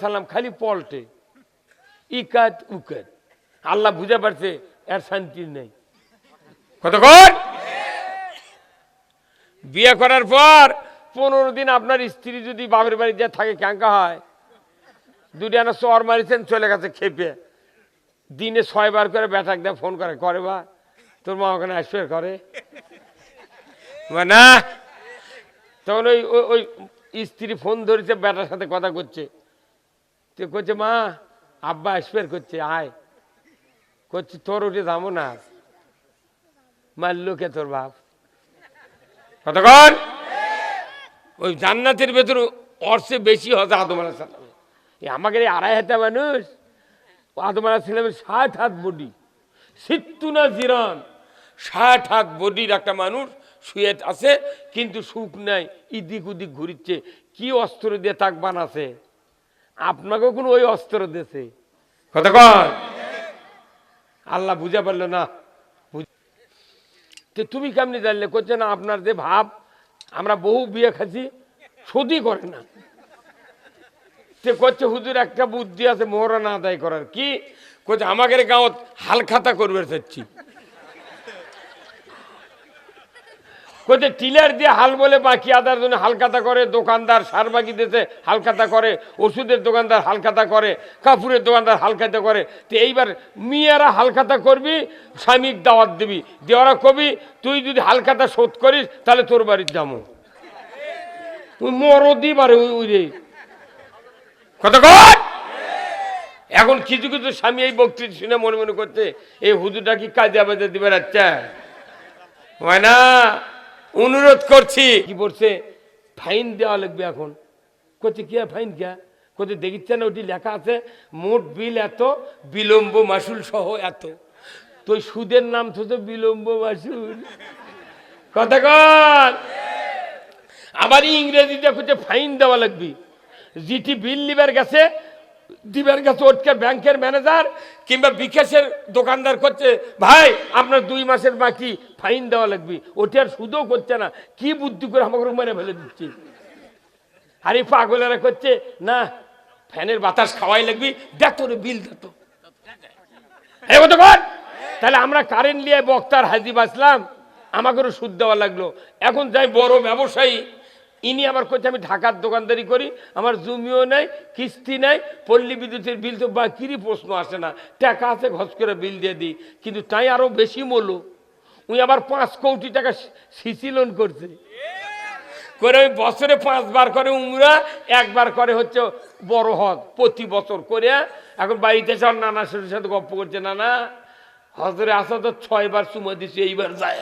সালাম খালি পল্টে, ইকাত উকাত। আল্লাহ বুঝে পারছে এর শান্তি নেই। কতক্ষণ বিয়ে করার পর 15 দিন আপনার স্ত্রী যদি বাপের বাড়ি যা থাকে ক্যাঙ্কা হয়, দুটি আনা চর মারিছেন চলে গেছে খেপে, দিনে 6 বার করে বেটাক দিয়ে ফোন করে, করে বা তোর মা ওখানে আসবে করে না। তখন ওই ওই স্ত্রী ফোন ধরেছে, বেটার সাথে কথা করছে, তো করছে মা আব্বা আসবে করছে, আয় করছে, তোর উঠে যাবো না, মারলো কে তোর বাপ। কতক্ষণ ওই জান্নাতের ভেতর অর্থে বেশি হচ্ছে আদম আলাইহিস সালাম। আমাকে এই 2.5 হাতে মানুষ, আদম আলাইহিস সালামের 60 হাত বডি, 60 জিরান, 60 হাত বডির একটা মানুষ শুয়ে আছে, কিন্তু সুখ নাই, ইদিক উদিক ঘুরিচ্ছে। কি অস্ত্র দিয়ে তাক বানাছে? আপনাকেও কোন ওই অস্ত্র দিয়েছে? কতক্ষণ আল্লাহ বুঝা পারলো না। তুমি কেমনি জানলে? করছে না আপনার যে ভাব, আমরা বহু বিয়ে খাচ্ছি, সদি করে না। সে করছে হুজুর একটা বুদ্ধি আছে মোহরানা আদায় করার। কি করছে? আমাদের গাঁৱত হালখাতা করবে চাচ্ছি। করছে টিলার দিয়ে হাল বলে বাকি আদার জন্য হালখাতা করে, দোকানদার সারবাগি দিতে হালখাতা করে, ওষুধের দোকানদার হালখাতা করে, কাপড়ের দোকানদার হালখাতা করে। তো এইবার মেয়েরা হালখাতা করবি, স্বামীক দাওয়াত দিবি, দেওয়ারা কবি তুই যদি হালখাতা শোধ করিস তাহলে তোর বাড়ির যাবো। মরদি পারে ওই রে। কতক্ষণ এখন কিছু কিছু স্বামী এই বক্তৃতা শুনে মনে মনে করছে এই হুজুরটা কি কাজে আবাদে দিবে? আচ্ছা হয় না, অনুরোধ করছি। কি বলছে? ফাইন দেওয়া লাগবে এখন। করছে কি ফাইন কে? করছে দেখিচ্ছেন ওটি লেখা আছে মোট বিল এত, বিলম্ব মাসুল সহ এত। তো সুদের নাম তো বিলম্ব মাসুল। কতক্ষণ আবার ইংরেজিতে করছে ফাইন দেওয়া লাগবে। জিটি বিল লিবার গেছে, দিবার গেছে ওটকে ব্যাংকের ম্যানেজার কিংবা বিকাশের দোকানদার করছে ভাই আপনার 2 মাসের বাকি ফাইন দেওয়া লাগবে। ওটি আর সুদও করছে না, কি বুদ্ধি করে আমাকে মেরে ফেলে দিচ্ছে। আর এই পাগলেরা করছে না ফ্যানের বাতাস খাওয়াই লাগবি, দেখ তোর বিল দিত। তাহলে আমরা কারেন্ট নিয়ে বক্তার হাজি বাঁচলাম, আমাকেও সুদ দেওয়া লাগলো। এখন যাই বড় ব্যবসায়ী, ইনি আবার করছে আমি ঢাকার দোকানদারি করি, আমার জমিও নাই, কিস্তি নাই, পল্লী বিদ্যুতের বিল তো বাকিরই প্রশ্ন আসে না, টাকা আছে ঘস করে বিল দিয়ে দিই। কিন্তু তাই আরো বেশি মূল্য, উনি আবার 5 কোটি টাকা সিসি লোন করছে করে, ওই বছরে 5 বার করে উমরা, 1 বার করে হচ্ছে বড় হজ, প্রতি বছর করে। এখন বাড়িতে সব নানা শরীর সাথে গপ্প করছে, নানা হজরে আসা তো 6 বার চুমা দিচ্ছে, এইবার যায়।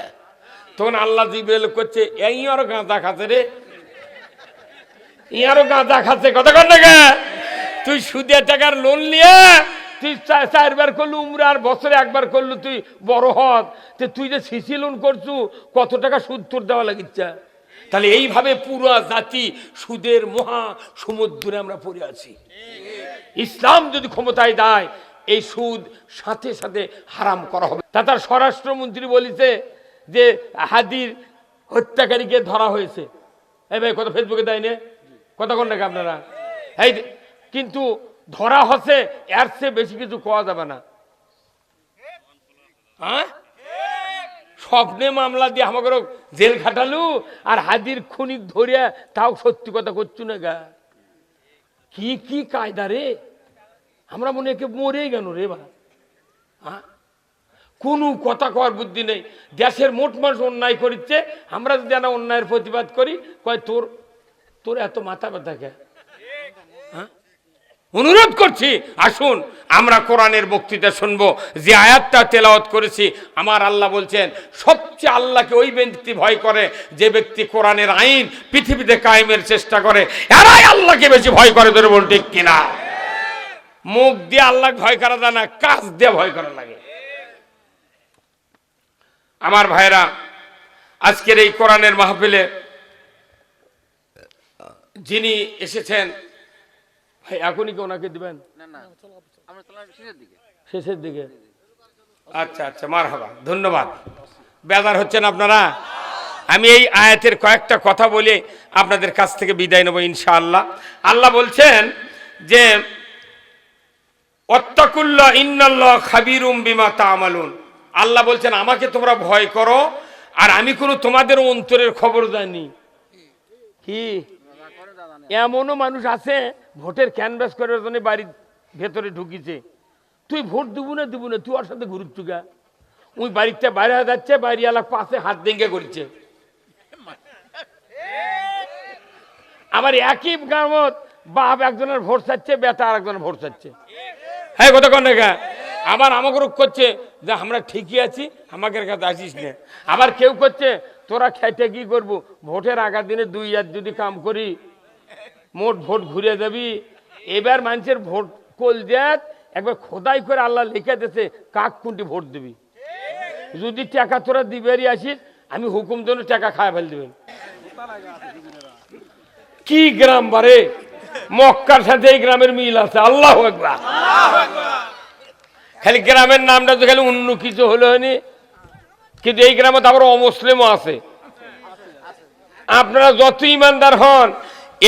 তখন আল্লাহ জিবরাইল করছে এই আরো গাঁজা খাচ্ছে রে, ইয়ারও গাঁজা খাচ্ছে। কথা কর না, তুই সুদের টাকার লোন নিয়ে তুই 4 বার করলু উমরা, আর বছরে 1 বার করলু তুই বড় হজ, তুই যে সিসি লোন করছু কত টাকা সুদ তোর দেওয়া লাগিচ্ছে। তাহলে এইভাবে পুরো জাতি সুদের মহা সমুদ্রে আমরা পড়ে আছি। ইসলাম যদি ক্ষমতায় দেয় এই সুদ সাথে সাথে হারাম করা হবে। তার স্বরাষ্ট্রমন্ত্রী বলেছে যে হাদির হত্যাকারীকে ধরা হয়েছে। এই ভাই কথা ফেসবুকে দেয় না, কথা কন নাকি আপনারা? এই কিন্তু ধরা হচ্ছে, এর চেয়ে বেশি কিছু কোয়া যাবে না। হ্যাঁ, স্বপ্নে মামলা দিয়ে আমাকে জেল খাটালু, আর হাদির খুনি ধরিয়া তাও সত্যি কথা করছু না গা। কি কি কায়দা রে, আমরা মনে হয় মরেই গেল রে বা। হ্যাঁ, কোনো কথা কওয়ার বুদ্ধি নেই। দেশের মোট মানুষ অন্যায় করিচ্ছে, আমরা যদি না অন্যায়ের প্রতিবাদ করি কয় তোর তোর এত মাথা ব্যথা কে? হ্যাঁ, অনুরোধ করছি আসুন আমরা কোরআনের বক্তৃতা শুনবো। যে আয়াতটা তেলাওয়াত করেছি, আমার আল্লাহ বলছেন সবচেয়ে আল্লাহকে ওই ব্যক্তি ভয় করে যে ব্যক্তি কোরআনের আইন পৃথিবীতে কায়েমের চেষ্টা করে, এরাই আল্লাহকে বেশি ভয় করে। ধরে বল ঠিক কিনা? মুখ দিয়ে আল্লাহ ভয় করা যায় না, কাজ দিয়ে ভয় করা লাগে। আমার ভাইরা, আজকের এই কোরআনের মাহফিলে যিনি এসেছেন, ভাই এখনই কি ওনাকে দিবেন? শেষের দিকে? আচ্ছা আচ্ছা, মারহাবা, ধন্যবাদ। বেজার হচ্ছেন আপনারা? আমি এই আয়াতের কয়েকটা কথা বলে আপনাদের কাছ থেকে বিদায় নেব ইনশাআল্লাহ। আল্লাহ বলছেন যে ওয়াত্তাকুল্লাহ ইন্নাল্লাহ খাবীরুম বিমা তা'মালুন, আল্লাহ বলছেন আমাকে তোমরা ভয় করো আর আমি কোনো তোমাদের অন্তরের খবর জানি। কি এমনও মানুষ আছে ভোটের ক্যানভাস করার জন্য বাড়ির ভেতরে ঢুকিছে, তুই ভোট দিব না তুই ওর সাথে ঘুরুচ্ছু গা, ওই বাড়িতে বাইরে যাচ্ছে, বাড়িওয়ালা পাশে হাত ভেঙে করছে। আবার একই গ্রামত বাপ একজনের ভোট চাচ্ছে, বেটা আর একজনের ভোট চাচ্ছে। হ্যাঁ কথা কন না, আবার আমাকে করছে যে আমরা ঠিকই আছি, আমাকে কাছে আসিস না। আবার কেউ করছে তোরা খেটে কি করবো, ভোটের আগার দিনে 2 হাত যদি কাম করি মোট ভোট ঘুরে যাবি। এবার মানুষের ভোট কল দেয় একবার খোদাই করে আল্লাহ লিখে দিয়েছে কাক কোনটি ভোট দিবি, যদি টাকা তোরা দিবেরই আসিস আমি হুকুম জন্য টাকা খায় ফেল দেবেন। কি গ্রাম বারে, মক্কার সাথে এই গ্রামের মিল আছে। আল্লাহু আকবার। খালি গ্রামের নামটা তো খালি অন্য কিছু হলো হয়নি, কিন্তু এই গ্রামে তো আবার অমুসলিমও আছে। আপনারা যত ইমানদার হন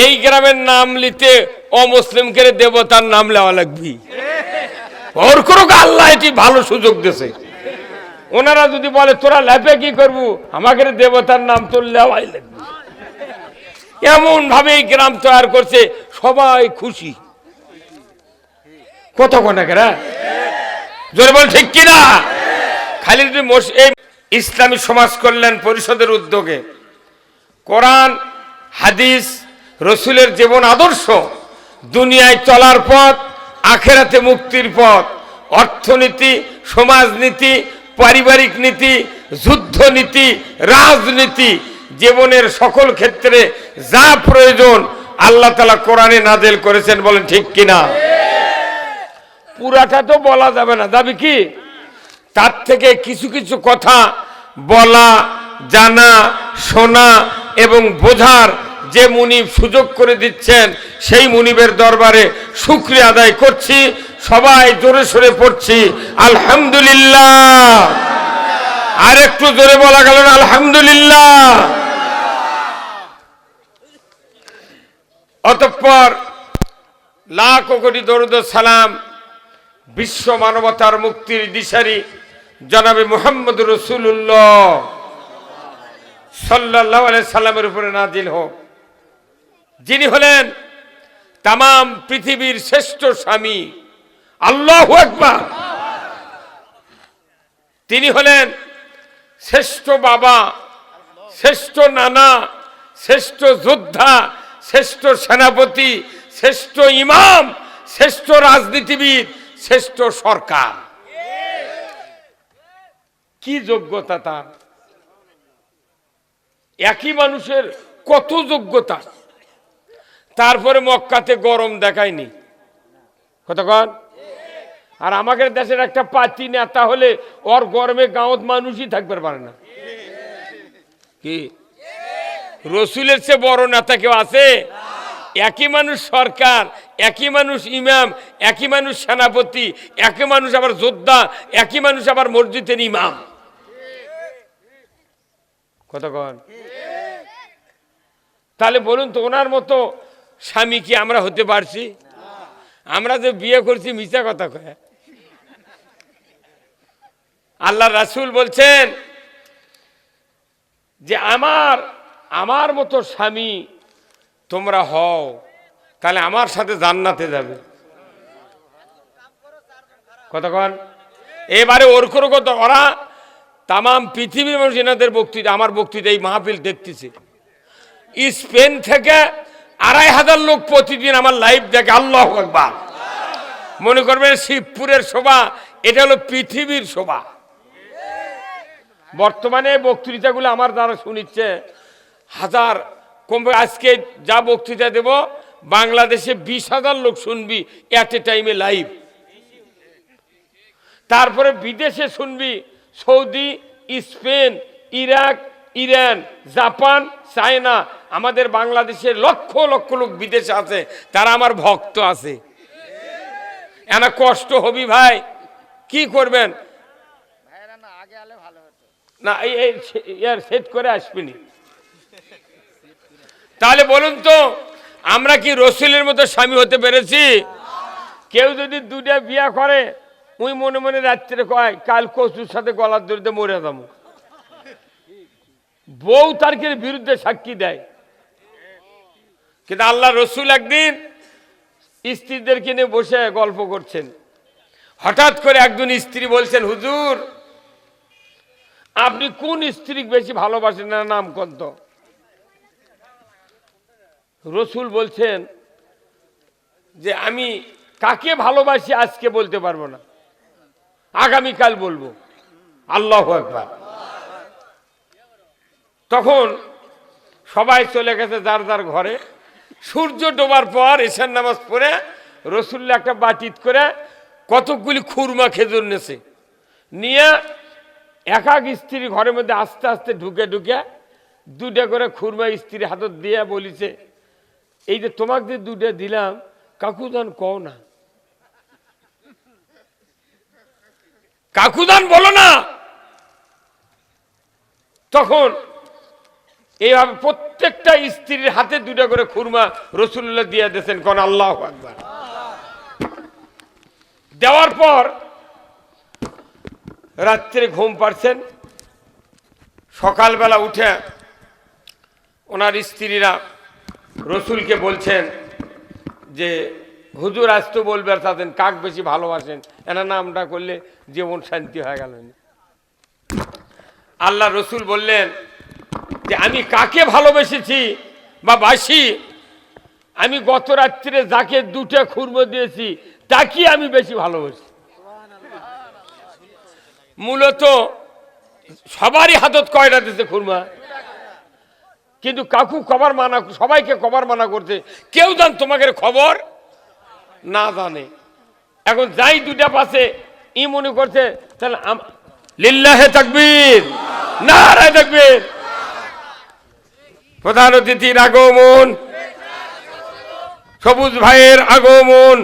এই গ্রামের নাম লিতে অমুসলিমকে দেবতার নাম লেওয়া লাগবে। ওর কোনো আল্লাহ এটি ভালো সুযোগ দিয়েছে। ওনারা যদি বলে তোরা ল্যাপে কি করবো, আমাকে দেবতার নাম তোর লেওয়াই লাগবে। এমন ভাবে এই গ্রাম তৈরি করছে, সবাই খুশি। কত কটাকেরা জোরে বল ঠিক কিনা? খালি এই ইসলামী সমাজ কল্যাণ পরিষদের উদ্যোগে কোরআন হাদিস রসুলের জীবন আদর্শ, দুনিয়ায় চলার পথ, আখেরাতে মুক্তির পথ, অর্থনীতি, সমাজনীতি, পারিবারিক নীতি, যুদ্ধনীতি, রাজনীতি, জীবনের সকল ক্ষেত্রে যা প্রয়োজন আল্লাহ তাআলা কোরআনে নাযিল করেছেন। বলেন ঠিক কিনা? পুরাটা তো বলা যাবে না, যাবে কি? তার থেকে কিছু কিছু কথা বলা, জানা, শোনা এবং বোঝার যে মুনিব সুযোগ করে দিচ্ছেন, সেই মুনিবের দরবারে শুকরিয়া আদায় করছি। সবাই জোরে সোরে পড়ছি আলহামদুলিল্লাহ। আর একটু জোরে বলা গেল না আলহামদুলিল্লাহ। অতঃপর লাখ কোটি দরুদ ও সালাম বিশ্ব মানবতার মুক্তির দিশারি জনাবে মুহাম্মদ রাসূলুল্লাহ সাল্লাল্লাহু আলাইহি সাল্লামের উপরে নাজিল হোক, যিনি হলেন তামাম পৃথিবীর শ্রেষ্ঠ স্বামী। আল্লাহু আকবার। তিনি হলেন শ্রেষ্ঠ বাবা, শ্রেষ্ঠ নানা, শ্রেষ্ঠ যোদ্ধা, শ্রেষ্ঠ সেনাপতি, শ্রেষ্ঠ ইমাম, শ্রেষ্ঠ রাজনীতিবিদ, শ্রেষ্ঠ সরকার। কি যোগ্যতা তার! একই মানুষের কত যোগ্যতা। তারপরে মক্কাতে গরম দেখায়নি, কতক্ষণ। আর আমাদের দেশের একটা পার্টি নেতা হলে ওর গরমে গাঁৱত মানুষই থাকতে পারে না। কি রসুলের চেয়ে বড় নেতা কেউ আছে? একই মানুষ সরকার, একই মানুষ ইমাম, একই মানুষ সেনাপতি, একই মানুষ আবার যোদ্ধা, একই মানুষ আবার মসজিদের ইমাম। কতক্ষণ। তাহলে বলুন তো ওনার মতো স্বামী কি আমরা হতে পারছি? আমরা যে বিয়ে করছি মিথ্যা কথা কয়। আল্লাহ রাসূল বলছেন যে আমার মতো স্বামী তোমরা হও, তাহলে আমার সাথে জান্নাতে যাবে। কতক্ষণ। এবারে ওর কোনো কথা, ওরা তামাম পৃথিবীর মানুষ এনাদের বক্তৃতা, আমার বক্তৃতা এই মাহফিল দেখতেছে। স্পেন থেকে 2500 লোক প্রতিদিন আমার লাইভ দেখে। আল্লাহু আকবার। মনে করবেন শিবপুরের শোভা, এটা হলো পৃথিবীর শোভা। বর্তমানে বক্তৃতাগুলো আমার দ্বারা শুনিচ্ছে হাজার কমবে। আজকে যা বক্তৃতা দেব বাংলাদেশে 20,000 লোক শুনবি এট এ টাইমে লাইভ। তারপরে বিদেশে শুনবি Saudi, Spain, Iraq, Iran, Japan, China. আমাদের বাংলাদেশের লক্ষ লক্ষ লোক বিদেশে আছে, তারা আমার ভক্ত আছে। এনা কষ্ট হবি ভাই, কি করবেন না, এই সেট করে আসবিনি। তাহলে বলুন তো আমরা কি রসুলের মতো স্বামী হতে পেরেছি? কেউ যদি দুটা বিয়া করে ওই মনে মনে রাত্রে কয় কাল কচুর সাথে গলার দড়িতে মরে যাবো, বউ তার বিরুদ্ধে সাক্ষী দেয়। কিন্তু আল্লাহ রসুল একদিন স্ত্রীদেরকে নিয়ে বসে গল্প করছেন, হঠাৎ করে একজন স্ত্রী বলছেন, হুজুর আপনি কোন স্ত্রী বেশি ভালোবাসেন না, নাম কত? রসুল বলছেন যে আমি কাকে ভালোবাসি আজকে বলতে পারবো না, আগামীকাল বলবো। আল্লাহু আকবার। তখন সবাই চলে গেছে যার যার ঘরে। সূর্য ডোবার পর এশার নামাজ পড়ে রসুল্লাহ একটা বাটিত করে কতকগুলি খুরমা খেজুর নেছে, নিয়ে এক এক স্ত্রী ঘরের মধ্যে আস্তে আস্তে ঢুকে ঢুকে দুটা করে খুরমা স্ত্রী হাতত দিয়ে বলিছে, এই যে তোমাকে যে দুটা দিলাম কাকুদান কও না, কাকুদান বলো না। তখন এইভাবে প্রত্যেকটা স্ত্রীর হাতে দুটা করে খুরমা রসুল্লাহ দিয়ে দিয়েছেন। কোন আল্লাহু আকবার। দেওয়ার পর রাত্রে ঘুম পাড়ছেন, সকালবেলা উঠে ওনার স্ত্রীরা রসুলকে বলছেন যে হুজুর আজ তো বলবে চাচ্ছেন কাক বেশি ভালোবাসেন, এনার নামটা করলে জীবন শান্তি হয়ে গেল। আল্লাহ রসুল বললেন যে আমি কাকে ভালোবেসেছি বা বাসি, আমি গত রাত্রে যাকে দুটা খুরমা দিয়েছি তাকে আমি বেশি ভালোবাসি। মূলত সবারই হাতত কয়টা দিতে খুরমা, কিন্তু কাকু কবার মানা, সবাইকে কবার মানা করতে, কেউ জান তোমাকে খবর না জানে। এখন যাই দুটা পাশে ই মনে করছে তাহলে লিল্লাহে তাকবীর, নারায়ে তাকবীর। প্রধান অতিথির আগমন, সবুজ ভাইয়ের আগমন,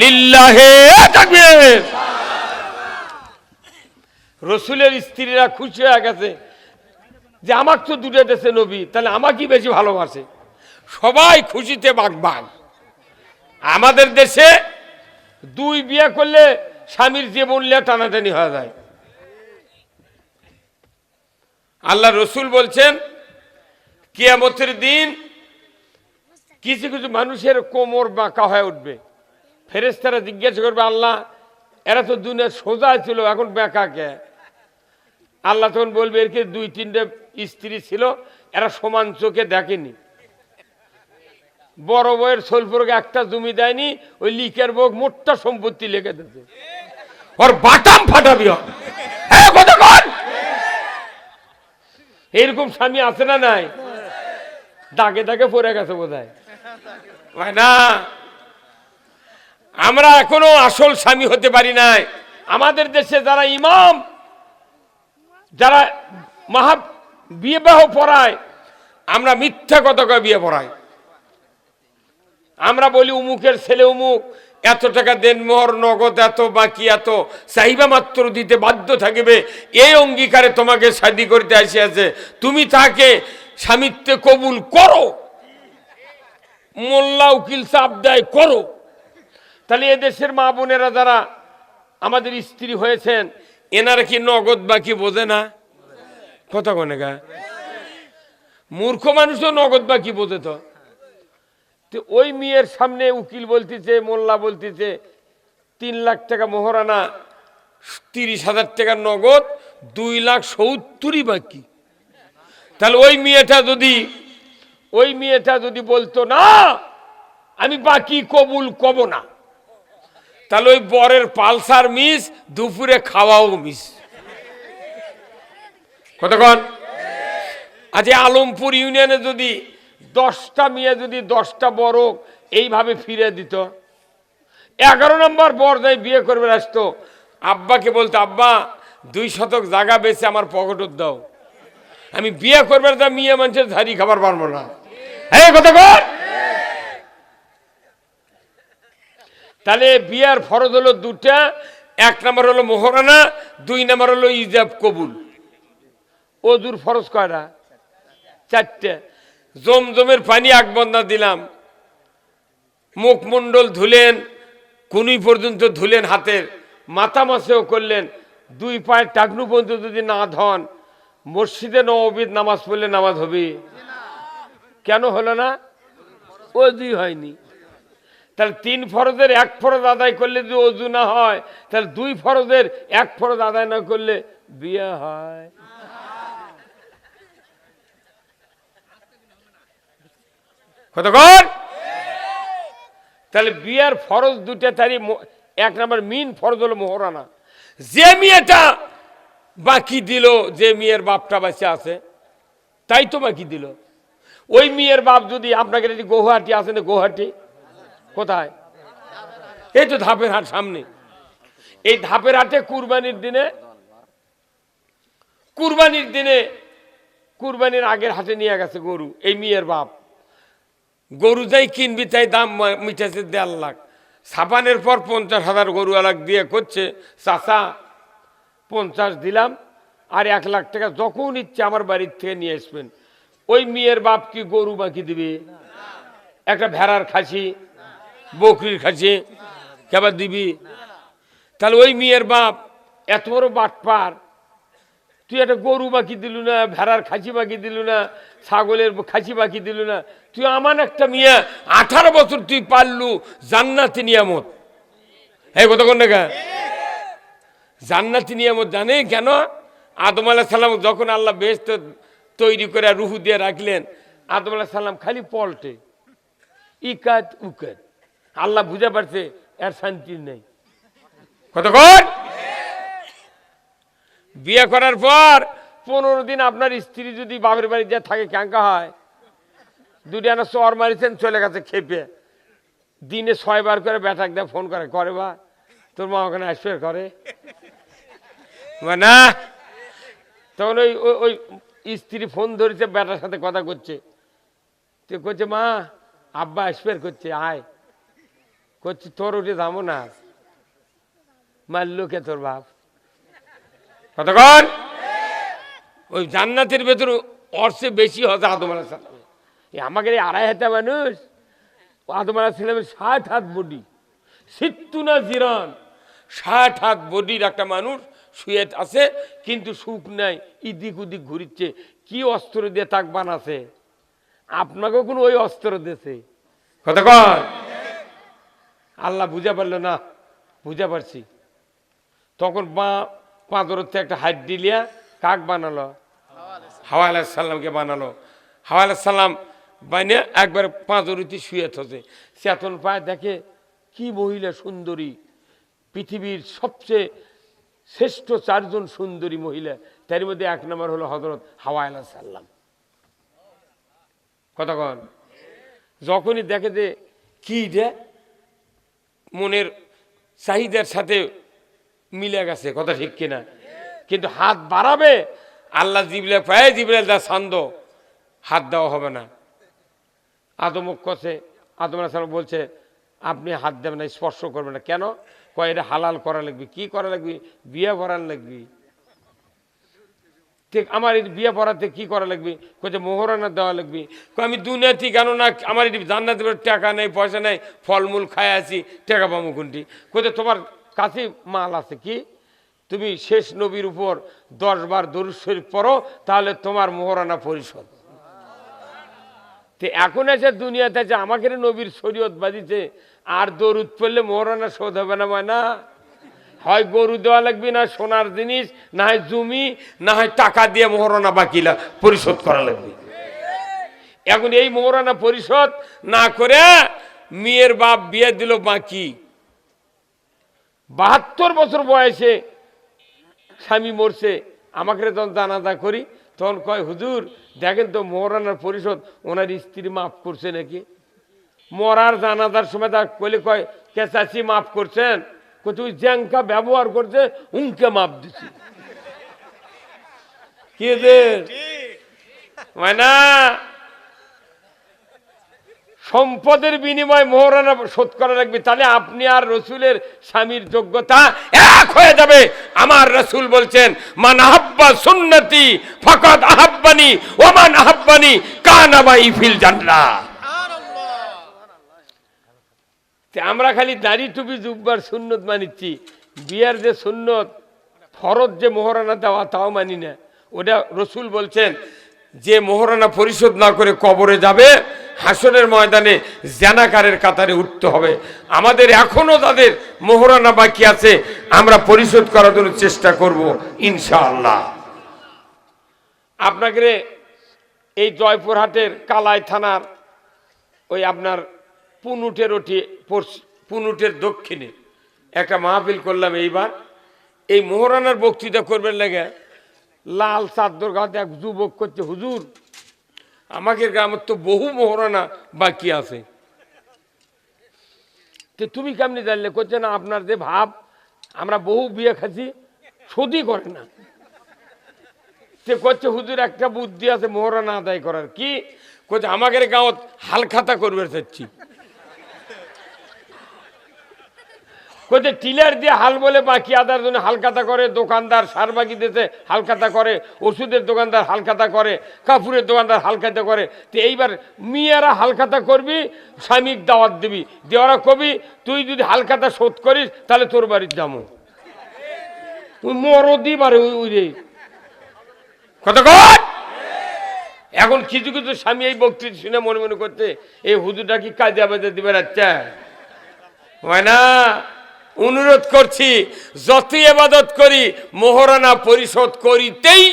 লিল্লাহে তাকবীর। রসুলের স্ত্রীরা খুশি হয়ে গেছে যে আমাকে তো দুটো দেশে নবী, তাহলে আমাকে বেশি ভালোবাসে। সবাই খুশিতে বাগবাগ। আমাদের দেশে দুই বিয়ে করলে স্বামীর জীবন নিয়ে টানাটানি হয়ে যায়। আল্লাহ রসুল বলছেন কিয়ামতের দিন কিছু কিছু মানুষের কোমর বাঁকা হয়ে উঠবে। ফেরেশতারা জিজ্ঞাসা করবে, আল্লাহ এরা তো দুনিয়া সোজা ছিল, এখন বাঁকা কে? আল্লাহ তখন বলবে এর কি দুই তিনটে স্ত্রী ছিল, এরা সমান চোখে দেখেনি। বড় বউয়ের সোলপুরকে একটা জমি দেয়নি, ওই লিকের বউ মোটটা সম্পত্তি লেগে দিতে, ওর বাটাম ফাটাবি। হ্যাঁ কতক্ষণ এরকম স্বামী আছে না নাই? দাগে দাগে পড়ে গেছে বোধ হয় না। আমরা এখনো আসল স্বামী হতে পারি নাই। আমাদের দেশে যারা ইমাম, যারা বিবাহ পড়ায়, আমরা মিথ্যা কথা কয়ে বিয়ে পড়াই। আমরা বলি উমুকের ছেলে উমুক, এত টাকা দেন মোহর, নগদ এত, বাকি এত, চাহিদা মাত্র দিতে বাধ্য থাকবে, এই অঙ্গীকারে তোমাকে শাদী করতে আসিয়াছে, তুমি তাকে স্বামিত্বে কবুল করো। মোল্লা উকিল চাপ দেয় করো। তাহলে এদেশের মা বোনেরা যারা আমাদের স্ত্রী হয়েছেন, এনারা কি নগদ বাকি বোঝে না? কথা কনে গা, মূর্খ মানুষও নগদ বাকি বোঝে। তো ওই মেয়ের সামনে উকিল বলতেছে, মোল্লা বলতেছে 3 লাখ টাকা মোহরানা, 30,000 টাকা নগদ, 2,70,000 বাকি। তাহলে ওই মেয়েটা যদি বলতো না আমি বাকি কবুল কব না, তাহলে ওই বরের পালসার মিস, দুপুরে খাওয়াও মিস। কতক্ষণ? আজ আলমপুর ইউনিয়নে যদি 10টা মেয়ে যদি 10টা বড় এইভাবে ফিরে দিত, 11 নম্বর বর যাই বিয়ে করবে আসতো, আব্বাকে বলতো আব্বা 2 শতক জায়গা বেচে আমার পকেটত দাও, আমি বিয়ে করবে তা মেয়ে মানুষের ঝাড়ি খাবার পারবো না। হ্যাঁ কতক্ষণ? তাহলে বিয়ার ফরজ হলো 2টা, 1 নম্বর হলো মোহরানা, 2 নম্বর হলো ইজাব কবুল। ওজুর ফরজ কয়টা? 4টে। জমজমের পানি এক বন্যা দিলাম, মুখমণ্ডল ধুলেন, কুনি পর্যন্ত ধুলেন, হাতের মাথা মাসেও করলেন, দুই পায়ের টাকনু পর্যন্ত যদি না ধন, মসজিদে নববীর নামাজ পড়লে নামাজ হবে? কেন হলো না? অজুই হয়নি। তাহলে 3 ফরজের 1 ফরজ আদায় করলে যদি অজু না হয়, তাহলে 2 ফরজের 1 ফরজ আদায় না করলে বিয়ে হয়? কতক্ষণ? তাহলে বিয়ের ফরজ দুটা, তারই 1 নম্বর মেইন ফরজ হলো মোহরানা। যে মেয়েটা বাকি দিল, যে মেয়ের বাপটা বাঁচে আছে তাই তো বাকি দিল। ওই মেয়ের বাপ যদি আপনাকে, গুয়াহাটি আছে না, গুয়াহাটি কোথায়? এই তো ধাপের হাট সামনে। এই ধাপের হাটে কুরবানির কুরবানির আগের হাটে নিয়ে গেছে গরু। এই মেয়ের বাপ গরু যাই কিনবি তাই দাম মিটেছে 1.5 লাখ। ছাপানের পর 50,000 গরু আলাক দিয়ে করছে, চাচা 50 দিলাম, আর 1 লাখ টাকা যখন ইচ্ছে আমার বাড়ির থেকে নিয়ে আসবেন। ওই মেয়ের বাপ কি গরু বাকি দিবে? একটা ভেড়ার খাসি, বকরির খাসি কেবার দিবি? তাহলে ওই মেয়ের বাপ এত বড় বাটপার, তুই একটা গরু বাকি দিলু না, ভেড়ার খাসি বাকি দিলু না, ছাগলের খাসি বাকি দিলু না, তুই আমার একটা মেয়ে 18 বছর তুই পারলু জান্নাতি নিয়ামত। হ্যাঁ কতক্ষণ দেখা জান্নাতি নিয়ামত জানে কেন? আদম আলাইহিস সালাম যখন আল্লাহ বেহেশত তৈরি করে রুহু দিয়ে রাখলেন, আদম আলাইহিস সালাম খালি পল্টে ইকাত উকাত। আল্লাহ বুঝে পারছে এর শান্তি নেই। কতক্ষণ? বিয়ে করার পর 15 দিন আপনার স্ত্রী যদি বাপের বাড়ি যা থাকে ক্যাঙ্কা হয়। 2 আনা চর মারিছেন, চলে গেছে খেপে। দিনে 6 বার করে ব্যাটাক দিয়ে ফোন করে বা তোর মা ওখানে আসবে করে না। তখন ওই স্ত্রী ফোন ধরেছে, বেটার সাথে কথা করছে, তো করছে মা আব্বা আসবে, করছে আয়, করছে তোর উঠে যাবো না, মারলো কে তোর বাপ? কতক্ষণ? ওই জান্নাতের ভেতর অর্থে বেশি হচ্ছে আদম আলাইহিস সালাম। আমাকে 2.5 হাতে মানুষ, আদম আলাইহিস সালামের 60 হাত বডি, 60 জিরান, 60 হাত বডির একটা মানুষ শুয়ে আছে, কিন্তু সুখ নাই, ইদিক উদিক ঘুরিচ্ছে। কি অস্ত্র দিয়ে তাক বানাছে? আপনাকেও কোনো ওই অস্ত্র দিয়েছে? কতক্ষণ? আল্লাহ বুঝা পারলো না? বুঝা পারছি। তখন পাঁজরতে একটা হাত দিলিয়া কাক বানালো? হাওয়া আলাইহিস সালামকে বানালো। হাওয়া আলাইহিস সালাম বাইনে একবার পাঁজরতে শুয়ে থাকে, চেতন পায়, দেখে কি মহিলা সুন্দরী, পৃথিবীর সবচেয়ে শ্রেষ্ঠ 4 জন সুন্দরী মহিলা, তার মধ্যে 1 নম্বর হলো হযরত হাওয়া আলাইহিস সালাম। কতক্ষণ? যখনই দেখে যে কি রে মনের চাহিদার সাথে মিলে গেছে, কথা ঠিক কিনা, কিন্তু হাত বাড়াবে, আল্লাহ জিবরাইল পায়, জিবরাইল দা ছান্দ, হাত দেওয়া হবে না। আদম কষে, আদম আলাইহিস সালাম বলছে আপনি হাত দেবেন না, স্পর্শ করবেন না। কেন? কয় এটা হালাল করা লাগবে। কি করা লাগবে? বিয়ে পড়ার লাগবে। ঠিক আমার এই বিয়ে পড়াতে কি করা লাগবে? কোথায় মোহরানা দেওয়া লাগবে। আমি দুনিয়াতে কেন না, আমার এটি জান্নাতে টাকা নেই, পয়সা নেই, ফলমূল খাই আছি, টাকা পাবো কোনটি? কোথায় তোমার কাছে মাল আছে কি? তুমি শেষ নবীর উপর 10 বার দরুদ শরীফ পড়ো, তাহলে তোমার মোহরানা পরিশোধ। এখন এসে দুনিয়াতে আছে আমাকে নবীর শরীয়ত বাজিছে, আর দরুদ পড়লে মোহরানা শোধ হবে না? না হয় গরু দেওয়া লাগবে, না সোনার জিনিস, না হয় জমি, না হয় টাকা দিয়ে মোহরানা বাকিলা পরিশোধ করা লাগবে। এখন এই মোহরানা পরিশোধ না করে মেয়ের বাপ বিয়ে দিল বাকি, 72 বছর বয়সে স্বামী মরছে, আমাকে যখন জানাজা করি তখন কয় হুজুর দেখেন তো মোহরানার পরিশোধ ওনার স্ত্রী মাফ করছে নাকি। মরার জানাজার সময় তা কইলে কয় কে চাচি মাফ করছেন? তুই জ্যাঙ্কা ব্যবহার করছে উনকে মাপ দিছি। কি না সম্পদের বিনিময়ে মোহরানা শোধ করা লাগবে, তাহলে আপনি আর রসুলের স্বামীর যোগ্যতা এক হয়ে যাবে। আমার রসুল বলছেন, মান আহাব্বা সুন্নতি ফাকাদ আহাব্বানি ওয়া মান আহাব্বানি কানা মাই ফিল জান্নাহ। আমরা খালি দাড়ি টুপি জুব্বার সুন্নত মানিচ্ছি, বিয়ার যে সুন্নত ফরজ যে মোহরানা দেওয়া তাও মানি না। ওটা রসুল বলছেন যে মোহরানা পরিশোধ না করে কবরে যাবে, হাসরের ময়দানে জানাকারের কাতারে উঠতে হবে। আমাদের এখনো তাদের মোহরানা বাকি আছে, আমরা পরিশোধ করার জন্য চেষ্টা করব ইনশাআল্লাহ। আপনাকে এই জয়পুরহাটের কালাই থানার ওই আপনার পুনুটের দক্ষিণে একটা মাহফিল করলাম এইবার। এই মোহরানার বক্তৃতা করবেন লাগে লাল চাদর গাতে এক যুবক করছে, হুজুর আমাদের গ্রামের তো বহু মোহরানা বাকি আছে। তো তুমি কেমনি জানলে? করছে না, আপনার যে ভাব, আমরা বহু বিয়ে খাচ্ছি, শোধই করে না। সে করছে হুজুর একটা বুদ্ধি আছে মোহরানা আদায় করার। কি করছে? আমাদের গাঁৱত হালখাতা করবে চাচ্ছি। কোথায় টিলার দিয়ে হাল বলে বাকি আদার জন্য হালখাতা করে, দোকানদার সার বাকি দিতে হালখাতা করে, ওষুধের দোকানদার হালখাতা করে, কাপড়ের দোকানদার হালখাতা করে। তো এইবার মেয়েরা হালখাতা করবি, স্বামীক দাওয়াত দিবি, দেওয়ারা কবি তুই যদি হালখাতা শোধ করিস তাহলে তোর বাড়ির যাবো। তুই মরদি পারে ওই রে কথা কর। এখন কিছু কিছু স্বামী এই বক্তৃতা শুনে মনে মনে করছে এই হুজুরটা কি কাজে আবাদে দিবে? আচ্ছা হয় না, অনুরোধ করছি যতই ইবাদত করি মোহরানা পরিশোধ করিতেই,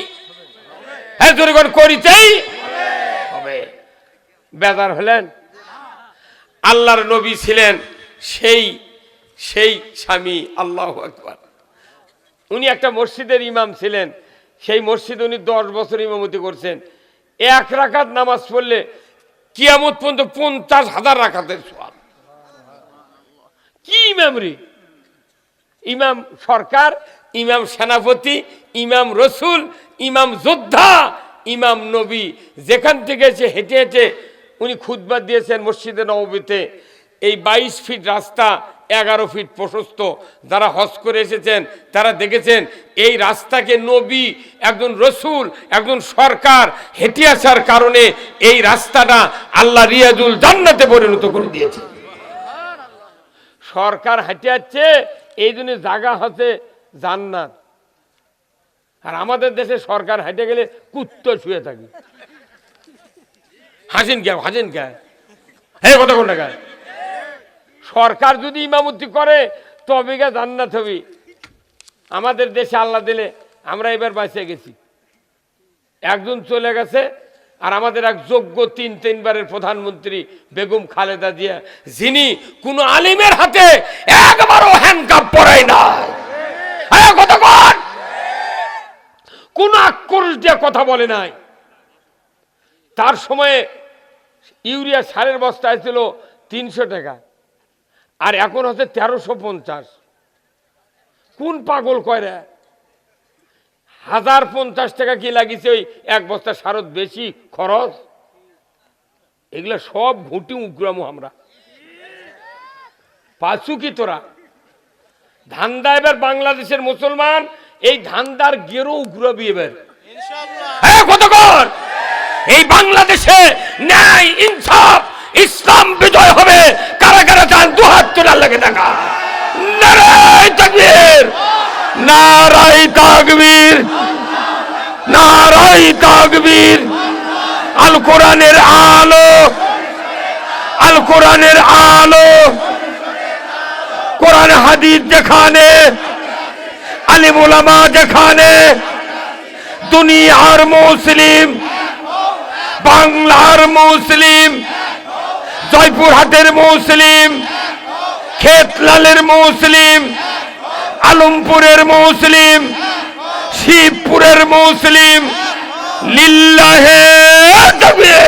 হ্যাঁ জোরেগণ করিতেই হবে। বেজার হলেন? আল্লাহর নবী ছিলেন সেই স্বামী। আল্লাহু আকবার। উনি একটা মসজিদের ইমাম ছিলেন। সেই মসজিদে উনি 10 বছর ইমামতি করছেন। এক রাকাত নামাজ পড়লে কিয়ামত পর্যন্ত 50,000 রাকাতের সওয়াব। কি ইমাম রে? ইমাম সরকার, ইমাম সেনাপতি, ইমাম রসুল, ইমাম যোদ্ধা, ইমাম নবী। যেখান থেকে এসে হেঁটে হেঁটে উনি খুতবা দিয়েছেন মসজিদে নববীতে। এই 22 ফিট রাস্তা 11 ফিট প্রশস্ত। যারা হজ করে এসেছেন তারা দেখেছেন এই রাস্তাকে নবী, একজন রসুল, একজন সরকার হেঁটে আসার কারণে এই রাস্তাটা আল্লাহ রিয়াজুল জান্নাতে পরিণত করে দিয়েছে। সরকার হেঁটে যাচ্ছে এই জন্য জায়গা হচ্ছে জান্নাত। আর আমাদের দেশে সরকার হেঁটে গেলে কুত্তো শুয়ে থাকি। হাসেন কে? হাসেন কে? হ্যাঁ কথা কোন টাকা? সরকার যদি ইমামতি করে তবে গা জান্নাত হবে। আমাদের দেশে আল্লাহ দিলে আমরা এবার বাঁচে গেছি। একজন চলে গেছে, আর আমাদের এক যোগ্য 3 বারের প্রধানমন্ত্রী বেগম খালেদা জিয়া, যিনি কোন আলিমের হাতে একবারও হ্যান্ডকাপ পরায় না, কোন আক্রোশ দিয়ে কথা বলে নাই। তার সময়ে ইউরিয়া সারের বস্তা ছিল 300 টাকা, আর এখন হচ্ছে 1350। কোন পাগল কয় রে? 1050 টাকা কি লাগিয়েছে ওই এক বস্তা সারত বেশি খরচ? এগুলা সব ঘুটি উগ্রামো আমরা পাচ্ছু কি তোরা? ধান্দা এবার বাংলাদেশের মুসলমান এই ধান্দার গেরো উগ্রাবি এবার কতক্ষণ। এই বাংলাদেশে ন্যায় ইনসাফ ইসলাম বিজয় হবে। কারা কারা চান দুহাত তোলার লাগে দেখা। নারায়ে তাকবীর, নারায়ে তাকবীর, নারায়ে তাকবীর। আল কোরআনের আলো, আল কোরআনের আলো, কোরআন হাদিস যেখানে, আলিম উলামা যেখানে, দুনিয়ার মুসলিম, বাংলার মুসলিম, জয়পুরহাটের মুসলিম, খেতলালের মুসলিম, আলমপুরের মুসলিম, শিবপুরের মুসলিম, লিল্লাহে তাকবীর।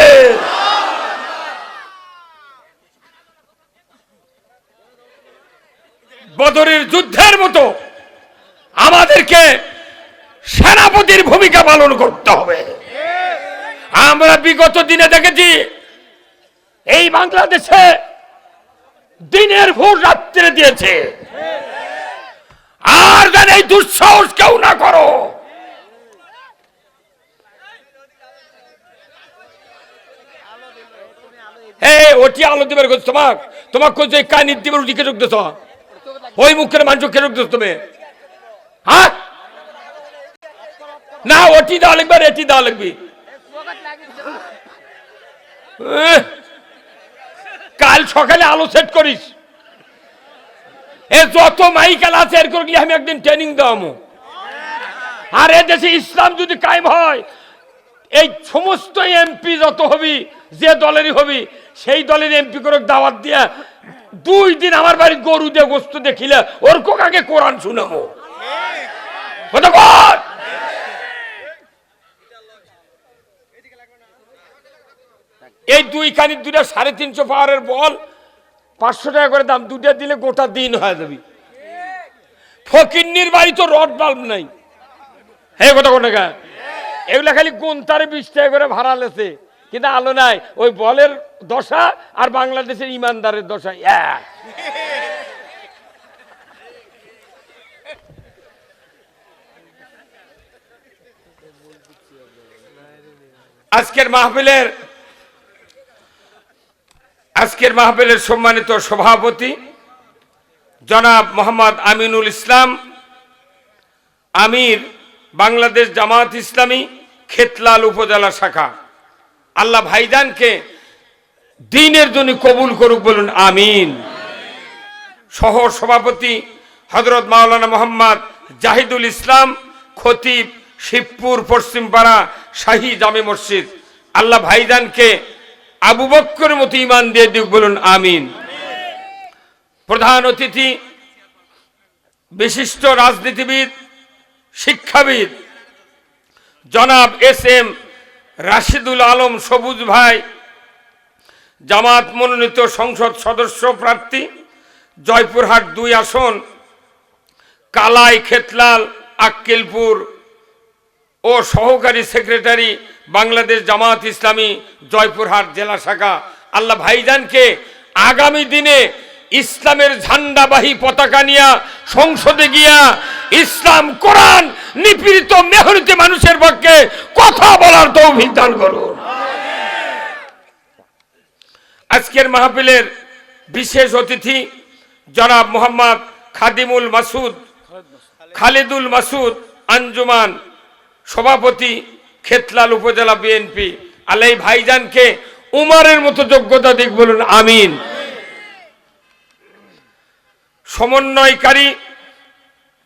বদরের যুদ্ধের মতো আমাদেরকে সেনাপতির ভূমিকা পালন করতে হবে। আমরা বিগত দিনে দেখেছি এই বাংলাদেশে দিনের ভোট রাত্রে দিয়েছে, আর যেন এই দুঃসাহস কেউ না করো। ওটি আলো দিবার করছো তোমাকে কইছো এই কানির দিবার ওটি কে ঢুকতেছ, ওই মুখের মানুষ কে ঢুকতেছ তুমি? হ্যাঁ না, ওটি দেওয়া লিখবে আর এটি দেওয়া লিখবি। কাল সকালে আলো সেট করিস। এ যত মাইকাল আছে এর করে আমি একদিন ট্রেনিং দেওয়ামো। আর এ দেশে ইসলাম যদি কায়েম হয়, এই সমস্ত এমপি যত হবি, যে দলেরই হবি, সেই দলের এমপি করে দাওয়াত দিয়া 2 দিন আমার বাড়ি গরু দিয়ে গোস্ত দেখিলে ওর আগে কোরআন শুনাবো। এই 2 কানির 2টা 350 পাওয়ারের বল 500 টাকা করে দাম, 2টা দিলে গোটা দিন হয়ে যাবে। ফকিন্নির বাড়ি তো রড বাল্ব নাই। হে কথা কোন টাকা, এগুলা খালি গুনতারে 20 টাকা করে ভাড়া লেছে, কিন্তু আলো নাই। ওই বলের দশা আর বাংলাদেশের ইমানদারের দশা এক। আজকের মাহফিলের সম্মানিত সভাপতি জনাব মোহাম্মদ আমিনুল ইসলাম, আমির বাংলাদেশ জামাত ইসলামী খেতলাল উপজেলা শাখা, আল্লাহ ভাইজানকে দ্বীনের জন্য কবুল করুক, বলুন আমিন। সহ সভাপতি হযরত মাওলানা মোহাম্মদ জাহিদুল ইসলাম, খতিব শিবপুর পশ্চিমপাড়া শাহী জামে মসজিদ, আল্লাহ ভাইজানকে আবু বক্করের মতো ঈমান দিয়ে দিক, বলুন আমিন। প্রধান অতিথি বিশিষ্ট রাজনীতিবিদ, শিক্ষাবিদ জনাব এস.এম. রাশিদুল আলম সবুজ ভাই, জামাত মনোনীত সংসদ সদস্য প্রার্থী, জয়পুরহাট 2 আসন, কালাই, খেতলাল, আক্কেলপুর ও সহকারী সেক্রেটারি বাংলাদেশ জামাত ইসলামী জয়পুরহাট জেলা শাখা, আল্লাহ ভাইজানকে আগামী দিনে ইসলামের ঝান্ডাবাহী পতাকা নিয়ে সংসদে গিয়া ইসলাম কোরআন নিপীড়িত মেহনতি মানুষের পক্ষে কথা বলার তৌফিক দান করুন। আজকের মাহফিলের বিশেষ অতিথি জনাব মোহাম্মদ খালিদুল মাসুদ আঞ্জুমান, সভাপতি খেতলাল উপজেলা বিএনপি, আল্লাহ ভাইজানকে উমারের মতো যোগ্যতা দিক, বলুন আমিন। সমন্বয়কারী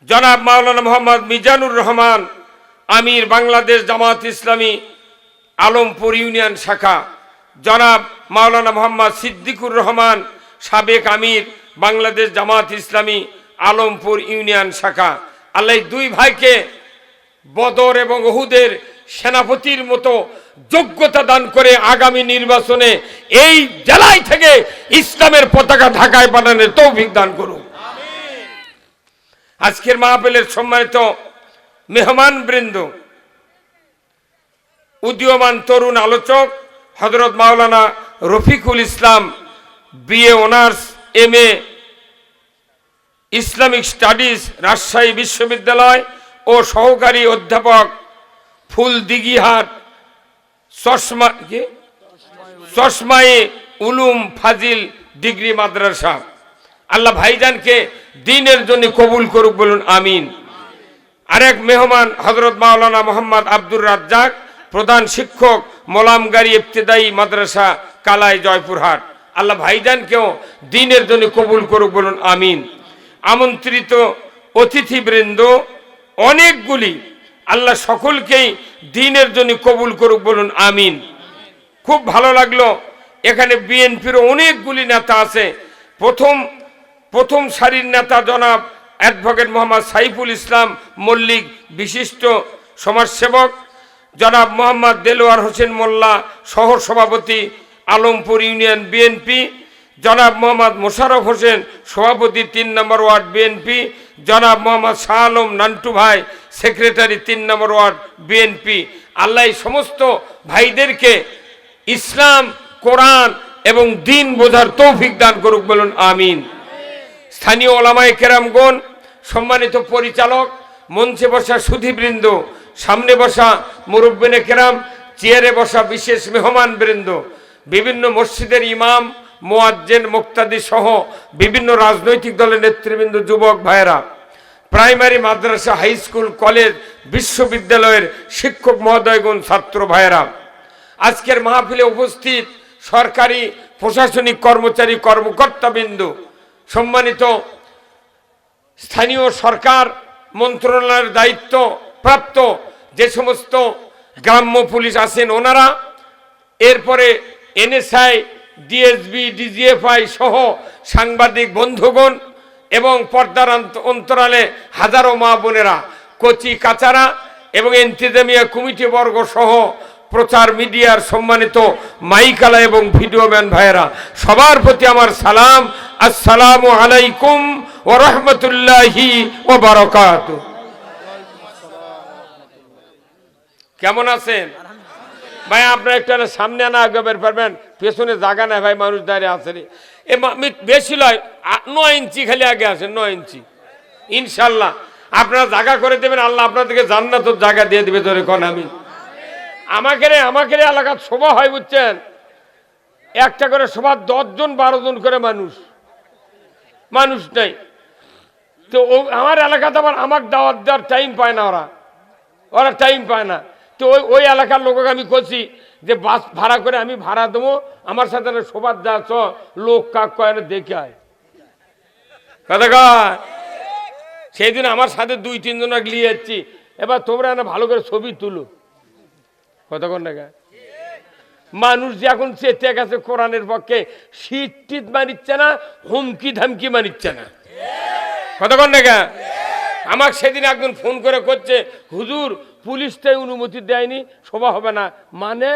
জনাব মাওলানা মোহাম্মদ মিজানুর রহমান, আমির বাংলাদেশ জামাত ইসলামী আলমপুর ইউনিয়ন শাখা, জনাব মাওলানা মোহাম্মদ সিদ্দিকুর রহমান, সাবেক আমির বাংলাদেশ জামাত ইসলামী আলমপুর ইউনিয়ন শাখা, আল্লাহ 2 ভাইকে বদর এবং উহুদের সেনাপতির মতো যোগ্যতা দান করে আগামী নির্বাচনে এই জেলায় থেকে ইসলামের পতাকা ঢাকায় পাঠানোর তৌফিক দান করুন। আজকের মাহফিলের সম্মানিত মেহমান বৃন্দ, উদীয়মান তরুণ আলোচক Hazrat Maulana Rafiqul Islam, BA honours, MA Islamic studies, Rajshahi বিশ্ববিদ্যালয় ও সহকারী অধ্যাপক, ফুলদিঘিহাট চশমায়ে উলুম ফাজিল ডিগ্রি মাদ্রাসা, আল্লাহ ভাইজানকে দ্বীনের জন্য কবুল করুক, বলুন আমিন। আরেক মেহমান হযরত মাওলানা মোহাম্মদ আব্দুর রাজ্জাক, প্রধান শিক্ষক, মোলামগাড়ি ইবতেদায়ী মাদ্রাসা, কালাই, জয়পুরহাট, আল্লাহ ভাইজানকেও দ্বীনের জন্য কবুল করুক, বলুন আমিন। আমন্ত্রিত অতিথিবৃন্দ অনেকগুলি, আল্লাহ সকলকেই দ্বীনের জন্য কবুল করুক, বলুন আমিন। খুব ভালো লাগলো, এখানে বিএনপির অনেকগুলি নেতা আছে। প্রথম সারির নেতা জনাব অ্যাডভোকেট মোহাম্মদ সাইফুল ইসলাম মল্লিক, বিশিষ্ট সমাজসেবক, জনাব মোহাম্মদ দেলোয়ার হোসেন মোল্লা, সহ সভাপতি আলমপুর ইউনিয়ন বিএনপি, জনাব মোহাম্মদ মোশাররফ হোসেন, সভাপতি 3 নম্বর ওয়ার্ড বিএনপি, জনাব মোহাম্মদ শাহ আলম নান্টু ভাই, সেক্রেটারি 3 নম্বর ওয়ার্ড বিএনপি, আল্লাহ সমস্ত ভাইদেরকে ইসলাম, কোরআন এবং দিন বোঝার তৌফিক দান করুক, বলুন আমিন। স্থানীয় ওলামায়ে কেরামগণ, সম্মানিত পরিচালক, মঞ্চে বসা সুধীবৃন্দ, সামনে বসা মুরব্বিনে কেরাম, চেয়ারে বসা বিশেষ মেহমান বৃন্দ, বিভিন্ন মসজিদের ইমাম, মুয়াজ্জিন, মুক্তাদি সহ বিভিন্ন রাজনৈতিক দলের নেতৃবৃন্দ, যুবক ভাইয়েরা, প্রাইমারি, মাদ্রাসা, হাই স্কুল, কলেজ, বিশ্ববিদ্যালয়ের শিক্ষক মহোদয়গণ, ছাত্র ভাইয়েরা, আজকের মাহফিলে উপস্থিত সরকারি প্রশাসনিক কর্মচারী, কর্মকর্তাবৃন্দ, সম্মানিত স্থানীয় সরকার মন্ত্রণালয়ের দায়িত্ব প্রাপ্ত যে সমস্ত গ্রাম্য পুলিশ আছেন ওনারা, এরপরে এনএসআই, ডিএসবি, ডিজিএফআই সহ সাংবাদিক বন্ধুগণ এবং পর্দার অন্তরালে হাজারো মা বোনেরা, কচি কাচারা এবং ইন্তেজামিয়া কমিটি বর্গ সহ প্রচার মিডিয়ার সম্মানিত মাইকালা এবং ভিডিও ম্যান ভাইয়েরা, সবার প্রতি আমার সালাম। আসসালামু আলাইকুম ওয়া রাহমাতুল্লাহি ওয়া বারাকাতুহু। কেমন আছেন ভাই? আপনারা একটা সামনে না আগে বের পারবেন, পেছনে জায়গা নাই ভাই, মানুষ দাঁড়িয়ে আছে। বেশি নয়, 9 ইঞ্চি খালি আগে আসেন, 9 ইঞ্চি ইনশাল্লাহ আপনারা জায়গা করে দেবেন, আল্লাহ আপনাদেরকে জান্নাতের জায়গা দিয়ে দিবে। ধরে কোন আমি আমাকে এলাকার সভা হয় বুঝছেন, একটা করে সভা 10 জন 12 জন করে মানুষ নেই তো। আমার এলাকাতে আবার আমাকে দাওয়াত দেওয়ার টাইম পায় না, ওরা টাইম পায় না। তো ওই এলাকার লোককে আমি করছি যে বাস ভাড়া করে আমি ভাড়া দেবো, আমার সাথে সবার যা চ লোক কাক কয় দেখে আয় কথা কয়। সেই দিন আমার সাথে 2-3 জন নিয়ে যাচ্ছি, এবার তোমরা না ভালো করে ছবি তুলো কতক্ষণ টাকা। মানুষ যে এখন চেতে গেছে কোরআনের পক্ষে, শীত টিত মানিচ্ছে না, হুমকি ধামকি মানিচ্ছে না কতক্ষণ টাকা। আমাকে সেদিন একজন ফোন করে করছে, হুজুর পুলিশটাই অনুমতি দেয়নি, সভা হবে না। মানে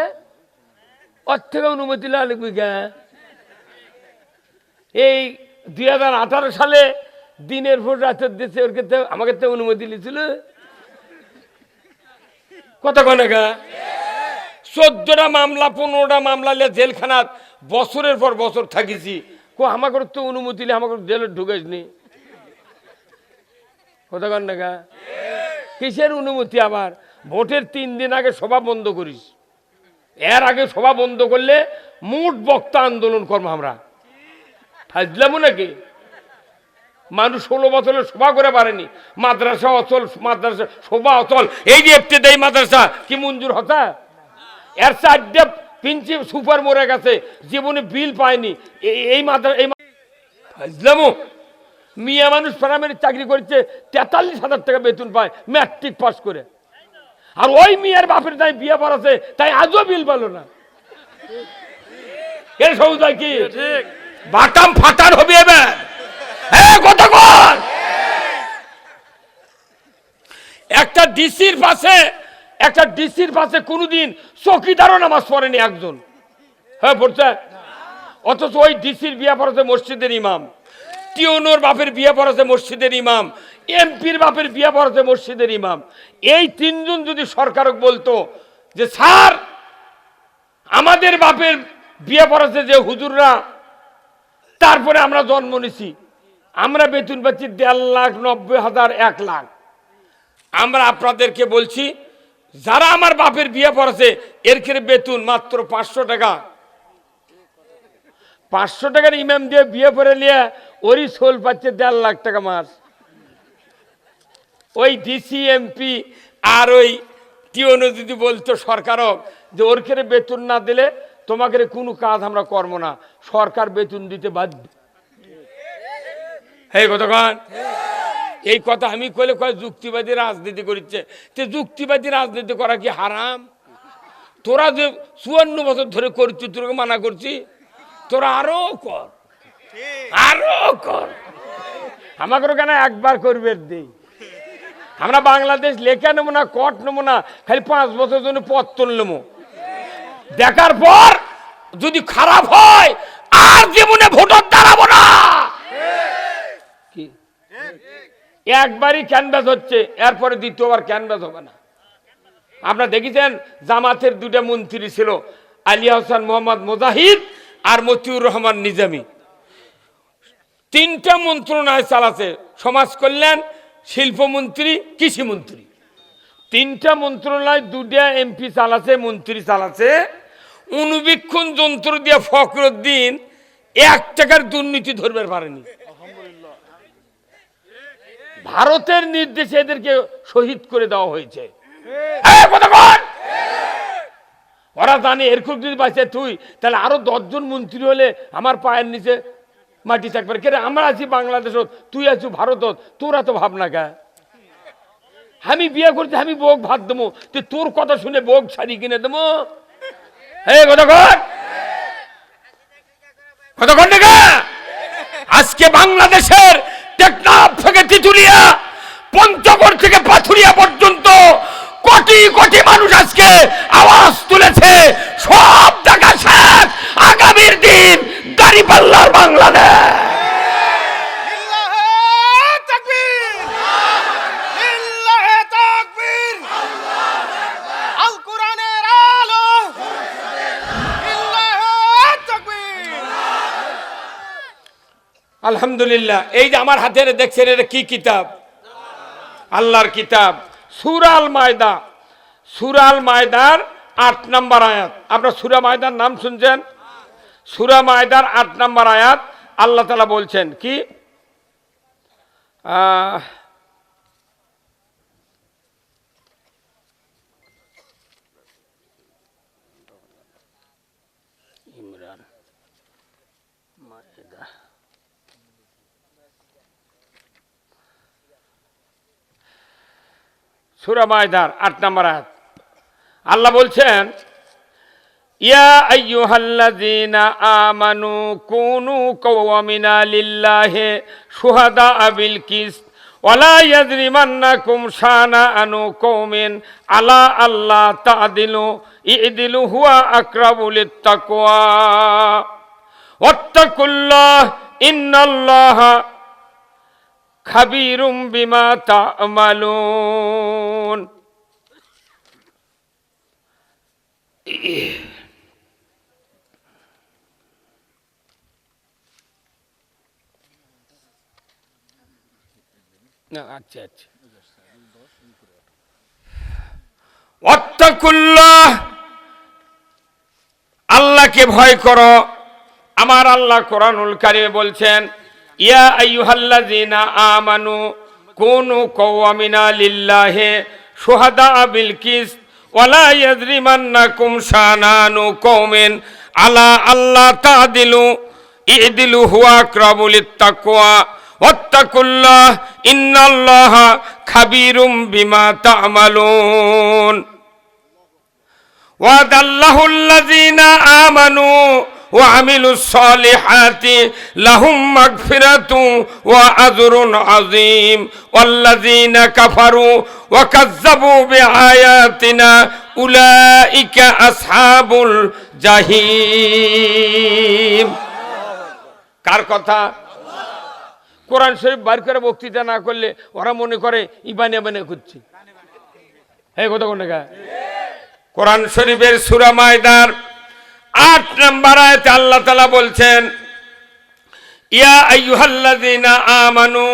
ওর থেকে অনুমতি লাগবে গা? এই 2018 সালে দিনের ভোট রাতের দেশে ওর ক্ষেত্রে আমাকে তো অনুমতি দিয়েছিল কতক্ষণ গা। 14টা মামলা 15টা মামলা নিয়ে জেলখানাত বছরের পর বছর থাকিছি, আমাকে তো অনুমতি নিয়ে আমাকে জেলে ঢুকাইনি কতক্ষণ টাকা। কিসের অনুমতি? আবার ভোটের 3 দিন আগে সভা বন্ধ করিস, এর আগে সভা বন্ধ করলে মোট বক্তা আন্দোলন করবো আমরা। ফাজলামো নাকি? মানুষ 16 বছরের সভা করে পারেনি, মাদ্রাসা অচল, মাদ্রাসা সভা অচল। এই যে ইবতেদায়ী মাদ্রাসা কি মঞ্জুর হতা? এর 4টে প্রিন্সিপাল সুপার মরে গেছে, জীবনে বিল পায়নি। এই মাদ্রাসা ফাজলামো। মিয়া মানুষ প্রাইমারি চাকরি করছে, 43,000 টাকা বেতন পায় ম্যাট্রিক পাস করে, আর ওই মিয়ার বাপের তাই বিয়ে পড়াছে, তাই আজও বিল পেল না। এর সৌদায় কি বাটাম ফাটার হবে এবার? কতক্ষণ একটা ডিসির পাশে কোনদিন চৌকিদারও নামাজ পড়েনি একজন, হ্যাঁ পড়ছে। অথচ ওই ডিসির বিয়ে পড়াছে মসজিদের ইমাম, টিওনোর বাপের বিয়ে পড়াছে মসজিদের ইমাম, এমপির বাপের বিয়ে পড়াছে মসজিদের ইমাম। এই 3 জন যদি সরকারক বলতো যে স্যার আমাদের বাপের বিয়ে পড়াছে যে হুজুররা, তারপরে আমরা জন্ম নিছি, আমরা বেতন পাচ্ছি 1,90,000 1 লাখ, আমরা আপনাদেরকে বলছি যারা আমার বাপের বিয়ে পড়াছে এর ক্ষেত্রে বেতন মাত্র 500 টাকা। 500 টাকার ইমাম দিয়ে বিয়ে পড়ে নিয়ে ওরই সোল পাচ্ছে 1.5 লাখ টাকা মাস। ওই ডিসি এমপি আর ওই টিওনো যদি বলতো সরকারও যে ওর ক্ষেত্রে বেতন না দিলে তোমাকে কোনো কাজ আমরা করবো না, সরকার বেতন দিতে বাধ্য। হ্যাঁ কতক্ষণ এই কথা আমি কইলে কয় যুক্তিবাদী রাজনীতি করছে। তো যুক্তিবাদী রাজনীতি করা কি হারাম? তোরা যে 54 বছর ধরে করছি, তোকে মানা করছি, তোরা আরো কর, আরো কর। আমাকে কেন একবার করবে দেই? আমরা বাংলাদেশ লেখা নেবো না, কট নেবো না, খালি 5 বছর জন্য পত্তন নেবো। দেখার পর যদি খারাপ হয় আর জীবনে ভোটার দাঁড়াবো না। কি একবারই ক্যানভাস হচ্ছে, এরপরে দ্বিতীয়বার ক্যানভাস হবে না। আপনারা দেখেছেন জামাতের 2টা মন্ত্রী ছিল, আলী হাসান মোহাম্মদ মুজাহিদ আর মতিউর রহমান নিজামী। তিনটা মন্ত্রণালয় চালাচ্ছে, সমাজ কল্যাণ, শিল্পমন্ত্রী, কৃষিমন্ত্রী। তিনটা মন্ত্রণালয়, দুটা এমপি চালাচ্ছে, মন্ত্রী চালাচ্ছে। অনুবীক্ষণ যন্ত্র দিয়ে ফখরুদ্দিন 1 টাকার দুর্নীতি ধরবে পারেনি। ভারতের নির্দেশে এদেরকে শহীদ করে দেওয়া হয়েছে। ওরা জানে এরকম যদি বাঁচে তুই, তাহলে আরো 10 জন মন্ত্রী হলে আমার পায়ের নিচে মাটি থাকবে। কে আমরা আছি বাংলাদেশ, তুই আছি ভারত, তোরা তো ভাবনা গা। আমি বিয়ে করছি, আমি বোক ভাত দেবো, তুই তোর কথা শুনে বোক শাড়ি কিনে দেবো। আজকে বাংলাদেশের টেকনাফ থেকে তিতুলিয়া, পঞ্চগড় থেকে পাথুরিয়া পর্যন্ত কোটি কোটি মানুষ আজকে আওয়াজ তুলেছে, সব টাকা শেষ, আগামীর দিন দাঁড়িপাল্লার বাংলাদেশ। আলহামদুলিল্লাহ। এই যে আমার হাতে দেখছেন, এটা কি কিতাব? আল্লাহর কিতাব, সূরা আল মায়দা। সূরা আল মায়দার 8 নম্বর আয়াত। আপনারা সূরা মায়দার নাম শুনছেন? সূরা মায়দার 8 নম্বর আয়াত আল্লাহ তাআলা বলছেন কি, ইমরান মায়দা, সূরা মায়দার 8 নম্বর আয়াত আল্লাহ বলছেন, ইয়া আইয়ুহাল্লাযীনা আমানু কুনু কাওয়ামিনা লিল্লাহি শুহাদা বিল কিসত ওয়ালা ইয়াজরিমান্নাকুম শানাআনু কওমিন আলা আল্লাহ তা'দিলু ই'দিলু হুয়া আকরাবু লিত্তাকওয়া ওয়াত্তাকুল্লাহ ইন্নাল্লাহা খাবীরুম বিমা তা'মালুন। আচ্ছা আচ্ছা, ওয়াত্তাকুল্লাহ, আল্লাহকে ভয় করো। আমার আল্লাহ কোরআনুল কারীমে বলছেন, ইয়া আইয়ুহাল্লাযীনা আমানু কুনু কাওয়ামিনা লিল্লাহি শুহাদা বিল কিসত ওয়ালা ইয়াজরিমান্নাকুম শানাআনু কওমিন আলা আল্লাহ তা'দিলু ই'দিলু হুয়া আকরাবু লিত্তাকওয়া ওয়াত্তাকুল্লাহ ইন্নাল্লাহা খাবীরুম বিমা তা'মালুন। ওয়াদাল্লাহুল্লাযীনা আমানু ওয়া আমিলুস সালিহাতি লাহুম মাগফিরাতুন ওয়া আজরুন আযীম ওয়াল্লাযীনা কাফারু ওয়া কাযযাবু বিআয়াতিনা উলাইকা আসহাবুল জাহিম। কার কথা? কোরআন শরীফ বার করে বক্তৃতা না করলে ওরা মনে করে ইবানে বানে করছে। এই কথা কোন জায়গা? কোরআন শরীফের সূরা মায়দার 8 নম্বর আয়াতে আল্লাহ তাআলা বলছেন, ইয়া আইয়ুহাল্লাযীনা আমানু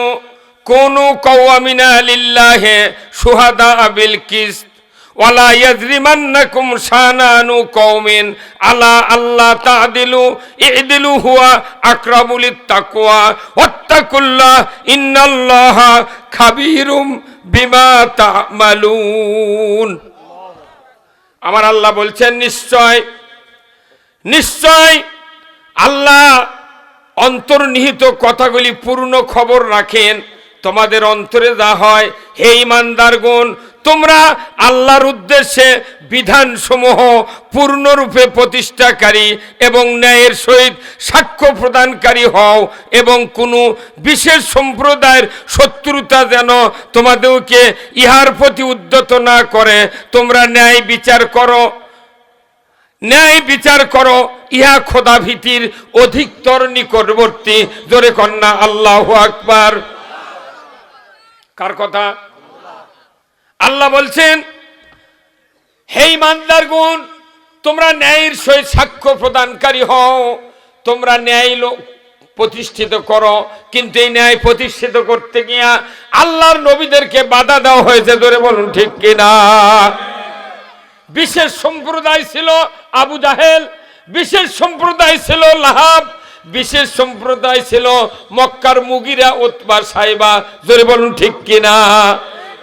কুনু কাওয়ামিনা লিল্লাহি শুহাদা বিল কিসত ওয়ালা ইয়াজরিমান্নাকুম শানাআনু কওমিন আলা আল্লাহ তা'দিলু ই'দিলু হুয়া আকরাবু লিত্তাকওয়া ওয়াত্তাকুল্লাহ ইন্নাল্লাহা খাবীরুম বিমা তা'মালুন। আমার আল্লাহ বলছেন, নিশ্চয় নিশ্চয় আল্লাহ অন্তর্নিহিত কথাগুলি পূর্ণ খবর রাখেন। তোমাদের অন্তরে যা হয়, হে ঈমানদারগণ, তোমরা আল্লাহর উদ্দেশ্যে বিধানসমূহ পূর্ণরূপে প্রতিষ্ঠাকারী এবং ন্যায়ের সহিত সাক্ষ্য প্রদানকারী হও, এবং কোনো বিশেষ সম্প্রদায়ের শত্রুতা যেন তোমাদেরকে ইহার প্রতি উদ্যত না করে। তোমরা ন্যায় বিচার করো, ন্যায় বিচার করো, ইহা খোদা ভীতির অধিকতর নিকটবর্তী। জোরে কন্যা আল্লাহু আকবার। কার কথা? আল্লাহ বলছেন, হে ঈমানদারগণ, তোমরা ন্যায়ের সহিত সাক্ষ্য প্রদানকারী হও, তোমরা ন্যায় প্রতিষ্ঠিত করো, কিন্তু এই ন্যায় প্রতিষ্ঠিত করতে গিয়া আল্লাহর নবীদেরকে বাধা দেওয়া হয়েছে। ধরে বলুন ঠিক কিনা? বিশেষ সম্প্রদায় ছিল আবু জাহেল, বিশেষ সম্প্রদায় ছিল লাহাব, বিশেষ সম্প্রদায় ছিল মক্কার মুগিরা, উতবা, সাইবা। জোরে বলুন ঠিক কিনা?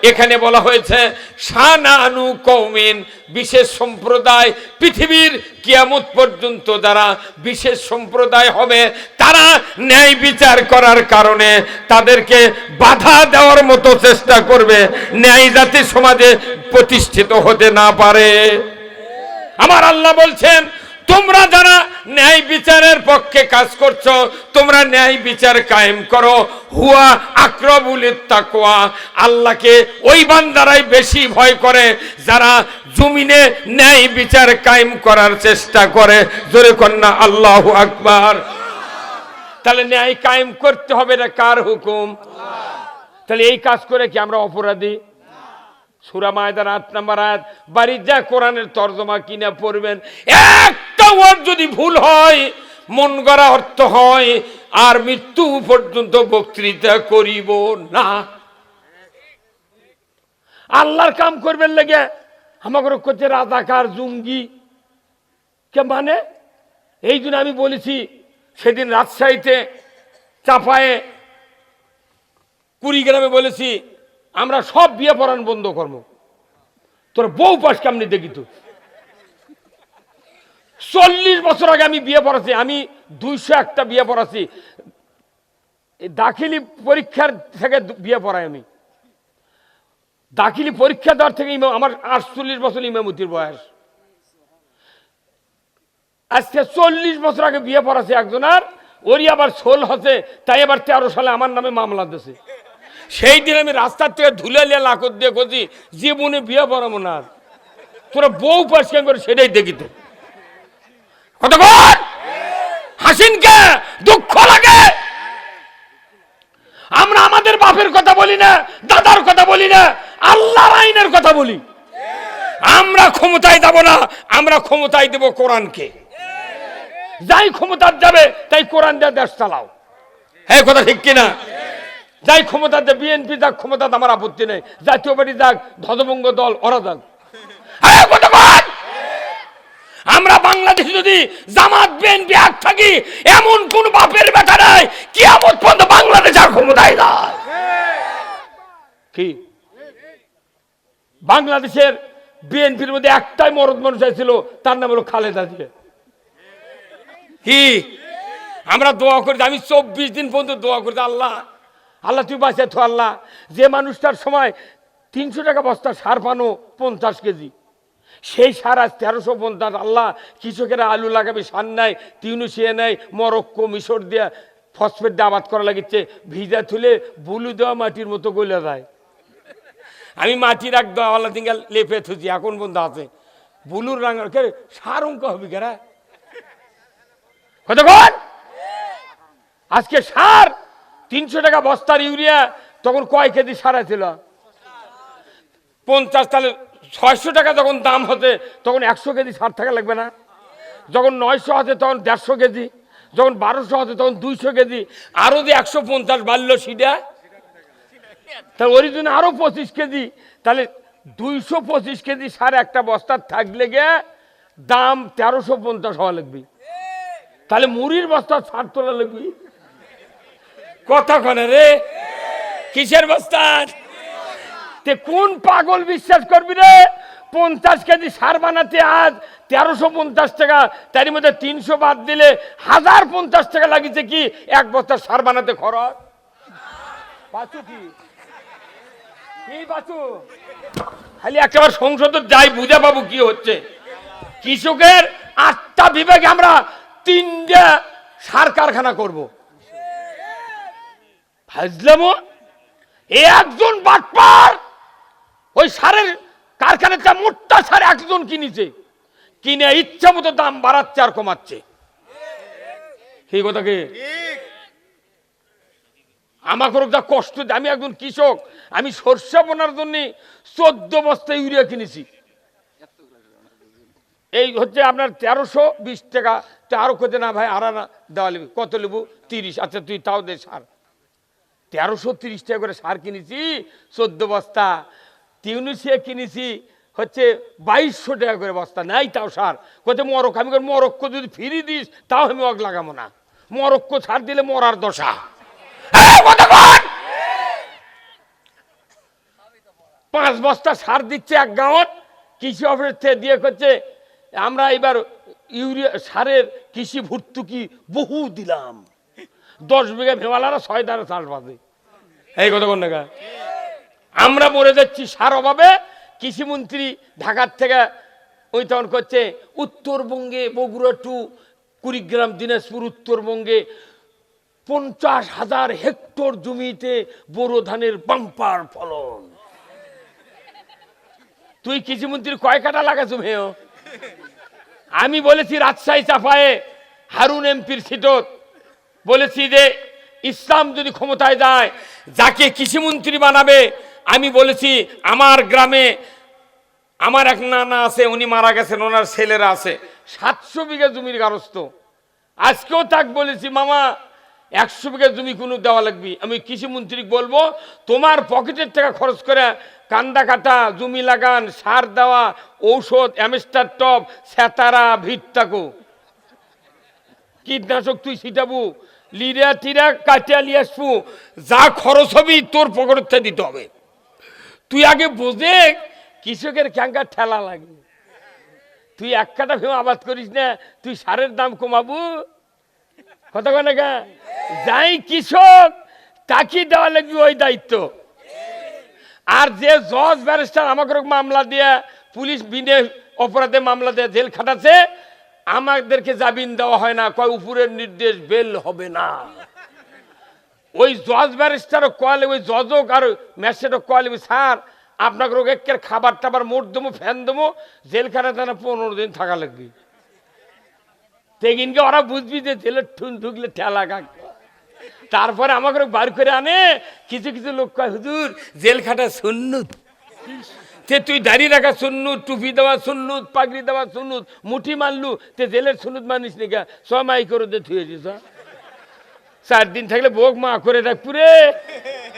এখানে বলা হয়েছে শানানু কওমিন, বিশেষ সম্প্রদায়। পৃথিবীর কিয়ামত পর্যন্ত যারা বিশেষ সম্প্রদায় হবে তারা ন্যায় বিচার করার কারণে তাদেরকে বাধা দেওয়ার মতো চেষ্টা করবে, ন্যায় জাতি সমাজে প্রতিষ্ঠিত হতে না পারে। আমার আল্লাহ বলছেন, তোমরা যারা ন্যায় বিচারের পক্ষে কাজ করছো, তোমরা ন্যায় বিচার কায়েম করো। হুয়া আকরাবুল তাকওয়া, আল্লাহকে ওই বান্দারাই বেশি ভয় করে যারা জমিনে ন্যায় বিচার কায়েম করার চেষ্টা করে। জোরে কন্যা আল্লাহু আকবার। তাহলে ন্যায় কায়েম করতে হবে, না কার হুকুম? তাহলে এই কাজ করে কি আমরা অপরাধী? সূরা মায়দার ৮ নম্বর আয়াত, বাড়ি যা কোরআনের তরজমা কিনা পড়বেন, একটা ওয়ার্ড যদি ভুল হয়, মন গড়া অর্থ হয়, আর মৃত্যু পর্যন্ত বক্তৃতা করিব না। আল্লাহর কাম করবেন লেগে আমাকে করছে রাজাকার জঙ্গি কে মানে? এই জন্য আমি বলেছি সেদিন রাজশাহীতে, চাপায়ে, কুড়িগ্রামে বলেছি আমরা সব বিয়ে পড়ান বন্ধ করবো। তোর বউ পাশ কেমনি দেখি তো? 40 বছর আগে আমি বিয়ে পড়াচ্ছি, আমি 201টা বিয়ে পড়াচ্ছি। দাখিলি পরীক্ষার থেকে বিয়ে পড়াই আমি। দাখিলি পরীক্ষা দেওয়ার থেকে আমার 48 বছর ইমামতির বয়স। আজকে 40 বছর আগে বিয়ে পড়াচ্ছে একজনের, ওরই আবার 16 হচ্ছে, তাই এবার 13 সালে আমার নামে মামলা দিয়েছে। সেই দিন আমি রাস্তার থেকে ধুলে লিয়ে লাকত দিয়ে করছি, জীবনে বিয়ে পড়াবো না। তোরা বউ পাশ কেন করে সেটাই দেখিত। কতক্ষণ হাসিন কে দুঃখ লাগে? আমরা আমাদের বাপের কথা বলি না, দাদার কথা বলি না, আল্লাহর আইনের কথা বলি। আমরা ক্ষমতায় যাব না, আমরা ক্ষমতায় দেব কোরআনকে। যাই ক্ষমতা যাবে তাই কোরআন দিয়ে দেশ চালাও। হ্যাঁ, কথা ঠিক কিনা? যাই ক্ষমতা দেয়, বিএনপি যাক ক্ষমতা, আমার আপত্তি নেই। জাতীয় পার্টি যাক, ধ্বজভঙ্গ দল ওরা যাক। আমরা বাংলাদেশে যদি জামাত বিএনপি এক থাকি, এমন কোন বাপের বেটা নাই কিয়ামত পর্যন্ত বাংলাদেশ আর ক্ষমতায় যায়। কি বাংলাদেশের বিএনপির মধ্যে একটাই মরদ মানুষ ছিল, তার নাম হলো খালেদা জিয়া। কি আমরা দোয়া করি, আমি 24 দিন পর্যন্ত দোয়া করি, আল্লাহ আল্লাহ তুই বাঁচে তো। আল্লাহ, যে মানুষটার সময় 300 টাকা বস্তা সার পানো 50 কেজি, সেই সার আজ 1350। আল্লাহ, কৃষকেরা আলু লাগাবে, সার নাই, তিউনিসিয়া নেই, মরক্কো মিশর দিয়ে ফসফেট দিয়ে আবাদ করা লাগিচ্ছে, ভিজা তুলে বুলু দেওয়া মাটির মতো গলে যায়। আমি মাটির এক দেওয়া আল্লাহ দিন লেপে থুছি, এখন বন্ধু আছে বুলুর রাঙার কে সার অঙ্ক হবে কেরা। কতক্ষণ আজকে সার 300 টাকা বস্তার ইউরিয়া, তখন কয় কেজি সার ছিল? 50। তাহলে 600 টাকা যখন দাম হতে তখন 100 কেজি সার থাকা লাগবে না? যখন 900 হতে তখন 150 কেজি, যখন 1200 হতে তখন 200 কেজি, আরো যে 150 বাড়লো সেটা, তাহলে ওর জন্য আরো 25 কেজি। তাহলে 225 কেজি সার একটা বস্তার থাকলে গে দাম 1350 হওয়া লাগবে। তাহলে মুড়ির বস্তা সার তোলা লাগবে। কথা কনে রে, কিসের বস্তার? কোন পাগল বিশ্বাস করবি রে? 50 কেজি সার বানাতে আজ 1350 টাকা, তার মধ্যে 300 বাদ দিলে 1050 টাকা লাগিছে। কি এক বস্তা সার বানাতে খরচ? বাঁচু কি বাঁচু খালি একেবারে সংসদ যাই বুঝা পাবো কি হচ্ছে। কৃষকের 8টা বিভাগে আমরা 3টা সার কারখানা করবো। ভাজলাম একজন বাটপার ওই সারের কারখানাটা মোটা সার একজন কিনেছে, কিনে ইচ্ছা মতো দাম বাড়াচ্ছে আর কমাচ্ছে। সেই কথা কি? আমাকে যা কষ্ট, আমি একজন কৃষক, আমি সরষে বোনার জন্য 14 বস্তা ইউরিয়া কিনেছি। এই হচ্ছে আপনার 1320 টাকা। আরো কত না ভাই আর না দেওয়া লিবি, কত লিবু? 30। আচ্ছা তুই তাও দে সার। 1330 টাকা করে সার কিনেছি 14 বস্তা। টিউনিসিয়া কিনেছি হচ্ছে 2200 টাকা করে বস্তা, নাই তাও সার। কত মরক্কো, আমি মরক্কো যদি ফিরি দিস তাও আমি অগ লাগাবো না, মরক্কো সার দিলে মরার দশা। 5 বস্তা সার দিচ্ছে এক গাঁৱত, কৃষি অফিস থেকে দিয়ে করছে আমরা এবার ইউরিয়া সারের কৃষি ভর্তুকি বহু দিলাম। 10 বিঘা ভেমালারা 6 ধারে চাষ বাঁধে। এই কথা কোন টাকা? আমরা মরে যাচ্ছি সার অভাবে। কৃষিমন্ত্রী ঢাকার থেকে ওই তখন করছে উত্তরবঙ্গে বগুড়া টু কুড়িগ্রাম দিনাজপুর উত্তরবঙ্গে 50,000 হেক্টর জমিতে বোরো ধানের বাম্পার ফলন। তুই কৃষিমন্ত্রী কয় কাটা লাগাছো ভেও? আমি বলেছি রাজশাহী চাপায়ে হারুন এমপির সিটত বলেছি যে ইসলাম যদি ক্ষমতায় যায় যাকে কৃষিমন্ত্রী বানাবে, আমি বলেছি আমার গ্রামে আমার এক নানা আছে, উনি মারা গেছেন, ওনার ছেলেরা আছে 700 বিঘা জমির গারস্থ। আজকেও তাক বলেছি মামা 100 বিঘা জমি কোনো দেওয়া লাগবে। আমি কৃষিমন্ত্রী বলবো তোমার পকেটের টাকা খরচ করে কান্দা কাটা, জমি লাগান, সার দেওয়া, ঔষধ, অ্যামেস্টার টপ, সেতারা, ভিটটাকো, কীটনাশক তুই ছিটাবু, লিরা টিরা কাটিয়া লিয়ে আসবু, যা খরচ হবি তোর পকেটে দিতে হবে। তুই আগে বোঝে কৃষকের ক্যাঙ্কার ঠেলা লাগে। তুই 1 কাটা ভেবে আবাদ করিস না, তুই সারের দাম কমাবু কথা কয় না? যাই কৃষক তাকে দেওয়া লাগবে ওই দায়িত্ব। আর যে জজ ব্যারিস্টার আমাকে মামলা দিয়ে পুলিশ বিনে অপরাধে মামলা দিয়ে জেল খাটাচ্ছে, আমাদেরকে জামিন দেওয়া হয় না, কয় উপরের নির্দেশ বেল হবে না। ওই জজ ব্যারিস্টারও কয়ালে, ওই জজক আর ম্যাজিস্ট্রেটও কয়ালে স্যার আপনাকে একের খাবার টাবার মোট দেবো, ফ্যান দেবো, জেলখানাতে 15 দিন থাকা লাগবে। তেগিনকে ওরা বুঝবি যে জেলের ঠুন ঢুকলে ঠেলা কাক। তারপরে আমাকে বার করে আনে। কিছু কিছু লোক কয় হুজুর জেল খাটা সুন্নত, তে তুই দাড়ি রাখা সুন্নত, টুপি দেওয়া সুন্নত, পাগড়ি দেওয়া সুন্নত, মুঠি মারলু তে জেলের সুন্নত মানিস নি? সমাই করে দে থুয়েছিস। 4 দিন থাকলে বোক মা করে রাখপুরে।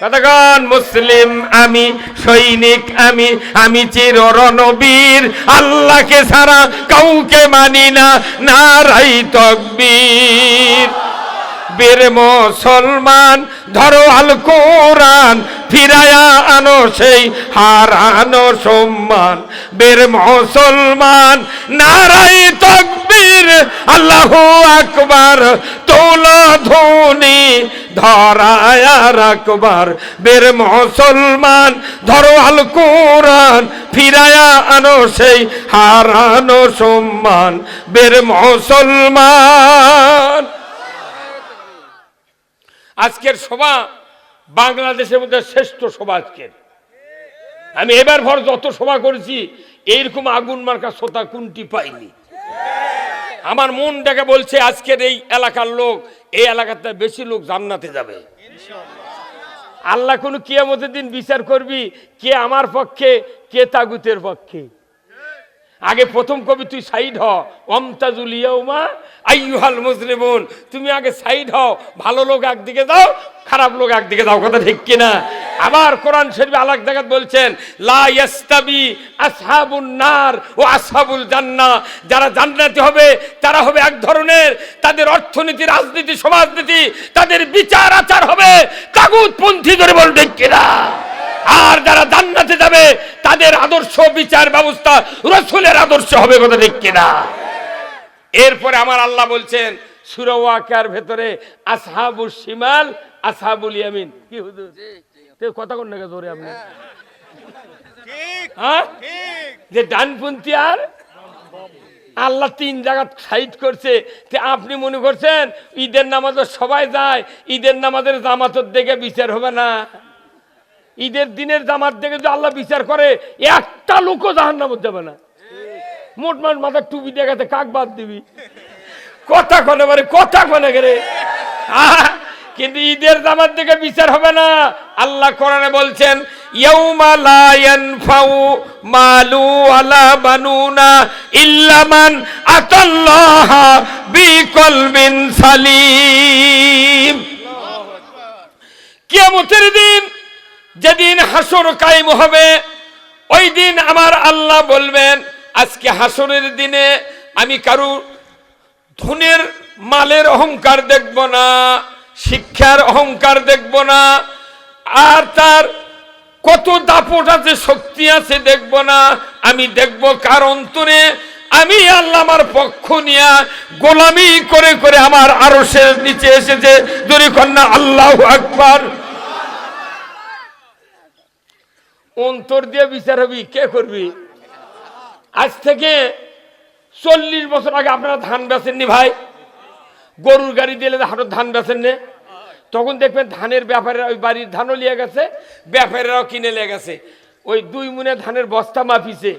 কতক্ষণ মুসলিম আমি, সৈনিক আমি, আমি চির রণবীর, আল্লাহকে ছাড়া কাউকে মানি না, নারাই তাকবীর। বীর মুসলমান ধরো আল কোরআন, ফিরায়া আনো সেই হারানো সম্মান। বীর মুসলমান নারাই তাকবীর, আল্লাহু আকবার, তোলা ধ্বনি ধরায়া রাখবার। বীর মুসলমান ধরো আল কোরআন, ফিরায়া আনো সেই হারানো সম্মান। বীর মুসলমান। আজকের সভা বাংলাদেশের মধ্যে শ্রেষ্ঠ সভা আজকের। আমি এবার ভর যত সভা করেছি এইরকম আগুন মার্কা শ্রোতা কোনটি পাইনি। আমার মন ডেকে বলছে আজকের এই এলাকার লোক, এই এলাকাতে বেশি লোক জান্নাতে যাবে। আল্লাহ কোন কিয়ামতের দিন বিচার করবি কে আমার পক্ষে কে তাগুতের পক্ষে। আগে প্রথম কবি তুই সাইড হ, ওমতাজুল ইয়াউমা আইয়ুহাল মুজরিমুন। তুমি আগে সাইড হও, ভালো লোক একদিকে দাও, খারাপ লোক একদিকে দাও, কথা ঠিক কিনা? আবার কোরআন শরীফে আলাদা জায়গায় বলছেন লা ইয়াস্তাবি আসহাবুন নার ও আসহাবুল জান্নাহ। যারা জান্নাতি হবে তারা হবে এক ধরনের, তাদের অর্থনীতি, রাজনীতি, সমাজনীতি, তাদের বিচার আচার হবে তাগুতপন্থী ধরে বল ঠিক কিনা? আর যারা জান্নাতে যাবে তাদের আদর্শ বিচার ব্যবস্থা রাসূলের আদর্শ হবে, কথা ঠিক কিনা? এরপরে আমার আল্লাহ বলছেন সূরা ওয়াকিয়ার ভেতরে আসহাবুশ শিমাল আসহাবুল ইয়ামিন। কি হুজুর তে কথা কোন না জোরে আপনি? ঠিক হ্যাঁ, যে ডানপন্থী আর আল্লাহ 3 জায়গা সাইড করছে। তে আপনি মনে করছেন ঈদের নামাজে সবাই যায়, ঈদের নামাজের জামাতের দেখে বিচার হবে না? ঈদের দিনের জামাত দেখে যদি আল্লাহ বিচার করে একটা লোকও জাহান্নামে যাবে না। মোট মাঠ মাথার টুপি দেখাতে কাক বাদ দিবি? কথা কনে পারে, কথা কনে গেলে। কিন্তু ঈদের জামাত দেখে বিচার হবে না। আল্লাহ কোরআনে বলছেন ইয়াউমা লা ইয়ানফাউ মালু ওয়ালা বানুনা ইল্লা মান আতাল্লাহা বিকলবিন সালিম। কিয়ামতের দিন যেদিন হাসর কায়েম হবে, ওই দিন আমার আল্লাহ বলবেন, আজকে হাসরের দিনে আমি কারু ধনের মালের অহংকার দেখব না, শিক্ষার অহংকার দেখব না, আর তার কত দাপট আছে, শক্তি আছে দেখব না। আমি দেখব কার অন্তরে আমি আল্লাহ আমার পক্ষ নিয়ে গোলামি করে করে আমার আরশের নিচে এসেছে। যদি কন্যা আল্লাহু আকবার। অন্তর দিয়ে বিচার হবি, কে করবি? আজ থেকে 40 বছর আগে আপনারা ধান বেচেননি ভাই? গরুর গাড়ি দিলে হাটত ধান বেচেন নে? তখন দেখবেন ধানের ব্যাপারীরা ওই বাড়ির ধানও লিয়ে গেছে, ব্যাপারীরাও কিনে লিয়ে গেছে। ওই 2 মুনে ধানের বস্তা মাপিছে,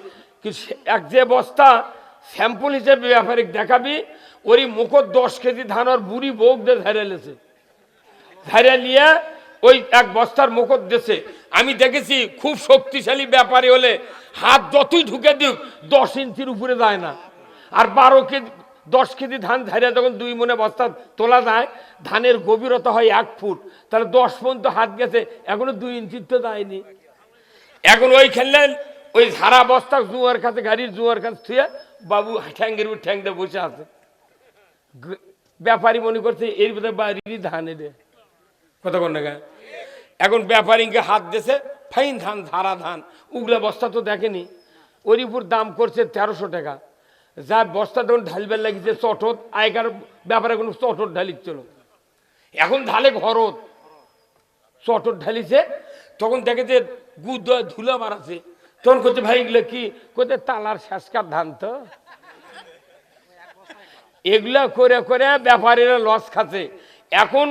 এক যে বস্তা স্যাম্পল হিসেবে ব্যাপারিক দেখাবি, ওরই মুখত 10 কেজি ধান আর বুড়ি বোক দিয়ে ঝাড়ে লেছে, ঝাড়ে নিয়ে ওই এক বস্তার মুখত দিয়েছে। আমি দেখেছি খুব শক্তিশালী ব্যাপারী হলে হাত যতই ঢুকে দিক 10 ইঞ্চির উপরে যায় না। আর 10 কেজি ধান ঝাড়িয়ে যখন 2 মনে বস্তা তোলা যায়, ধানের গভীরতা হয় 1 ফুট, তাহলে 10 পর্যন্ত হাত গেছে, এখনো 2 ইঞ্চির তো যায়নি। এখন ওই খেললে ওই ঝাড়া বস্তা জুয়ার কাছে, গাড়ির জুয়ার কাছে থুয়ে বাবু ঠ্যাঙ্গের উপর ঠ্যাং দিয়ে বসে আছে। ব্যাপারী মনে করছে এর ভিতরে বাড়ির ধান এনে কথা কোন না। এখন ব্যাপারীকে হাত দিয়েছে, ফাইন ধান, ঝাড়া ধান, উগলা বস্তা তো দেখেনি, ওর উপর দাম করছে 1300 টাকা। যা বস্তা তখন ঢালবার লাগিছে চটত, আগেকার ব্যাপারে কোনো চটত ঢালিচ্ছিল, এখন ঢালে ঘরত চটত ঢালিছে। তখন দেখে যে ধুলা বাড়াচ্ছে, তখন করছে ভাই এগুলো কি? কোথায় তালার শেষকার ধান তো। এগুলা করে করে ব্যাপারীরা লস খাচ্ছে। এখন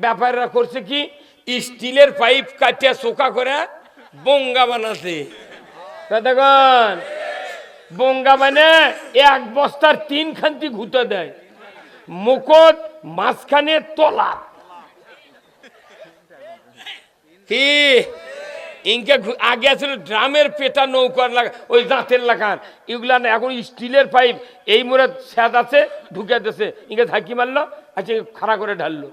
ব্যাপারীরা করছে কি, স্টিলের পাইপ কাটিয়া চোকা করে বঙ্গা বানাচ্ছে। দেখুন বঙ্গা মানে 1 বস্তার 3 খান্তি ঘুতে দেয়, মুখত মাঝখানে তলা কি ইনকে আগে আসলে ড্রামের পেটা নৌকার লাগা, ওই দাঁতের লাগান, এগুলা না। এখন স্টিলের পাইপ এই মোড়ে স্যাদ আছে, ঢুকে দিয়েছে, ইনকে ঝাঁকি মারলো, আচ্ছা খাড়া করে ঢাললো।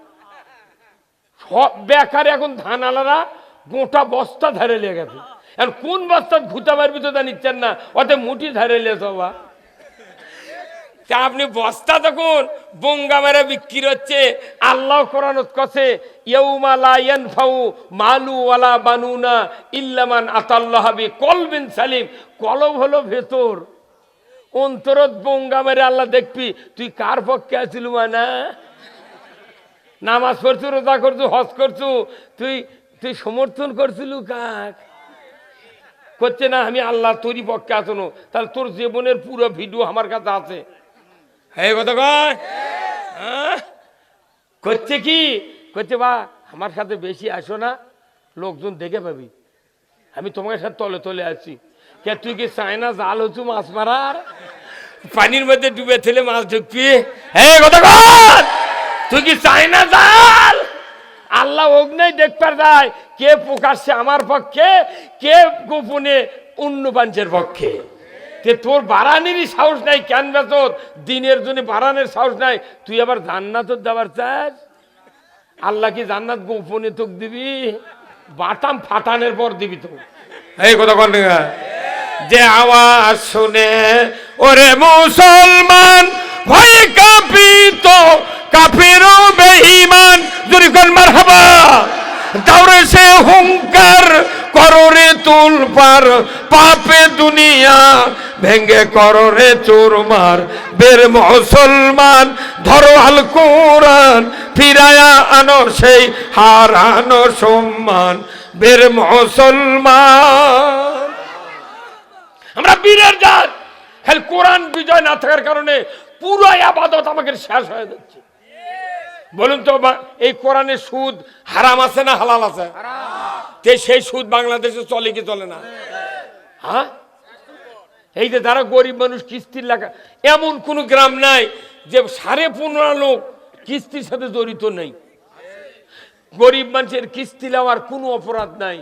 সব বেকার এখন ধান আলারা গোটা বস্তা ধারে লেগে গেছে। এখন কোন বস্তা ঘুতা মারবি তো তা নিচ্ছেন না, ওতে মুঠি ধারে লেছে বাবা। তা আপনি বস্তা তখন বঙ্গা মেরে বিক্রি হচ্ছে। আল্লাহ কোরআন কছে ইয়াউমা লা ইয়ানফাউ মালু ওয়ালা বানুনা ইল্লা মান আতাল্লাহা বিকলবিন সালিম। কলব হলো ভেতর, অন্তরত বঙ্গা মেরে আল্লাহ দেখবি তুই কার পক্ষে আছিলু। না নামাজ পড়ছু, রোজা করছু, হজ করছু, তুই তুই সমর্থন করছিল কাক? করছে না আমি আল্লাহ তোরই পক্ষে আসনো। তাহলে তোর জীবনের পুরো ভিডিও আমার কাছে আছে। এই কথা কয় করছে কি করছে, বা আমার সাথে বেশি আসো না, লোকজন দেখে পাবি আমি তোমার সাথে তলে তলে আছি। কে তুই কি চায়না জাল হচ্ছু মাছ মারার? পানির মধ্যে ডুবে থেলে মাছ ঢুকবি? হ্যাঁ কথা কর, তুই কি চায়না জাল? আল্লাহ অগ্নি দেখতে যায় কে প্রকাশ্যে আমার পক্ষে, কে গোপনে অন্য পাঞ্চের পক্ষে। তোর বাড়ানিরই সাহস নাই, কেন বেচত দিনের জন্য বাড়ানোর সাহস নাই, তুই আবার জান্নাত দেওয়ার চাস? আল্লাহ কি জান্নাত গোপনে তোক দিবি? বাটাম ফাটানোর পর দিবি তো। এই কথা কন, যে আওয়াজ শুনে ওরে মুসলমান ভয়ে কাঁপিত, কাফিরও বেঈমান, জোরে কোন মারহাবা। দাউরে সে হুঙ্কার কররে তুল পার, পাপে দুনিয়া ভেঙ্গে কররে চুরমার। বের মুসলমান ধরো আল কোরআন, ফিরায়া আনো সেই হারানো সম্মান। বের মুসলমান, আমরা বীরের জাত। হ্যাঁ, কোরআন বিজয় না থাকার কারণে পুরো আবাদত আমাকে শেষ হয়ে যাচ্ছে। বলুন তো এই কোরআনের সুদ হারাম আছে না হালাল আছে? সেই সুদ বাংলাদেশে চলে কি চলে না? হ্যাঁ, এই যে যারা গরিব মানুষ কিস্তির লেখা, এমন কোন গ্রাম নাই যে 15.5 লোক কিস্তির সাথে জড়িত নেই। গরিব মানুষের কিস্তি নেওয়ার কোনো অপরাধ নাই।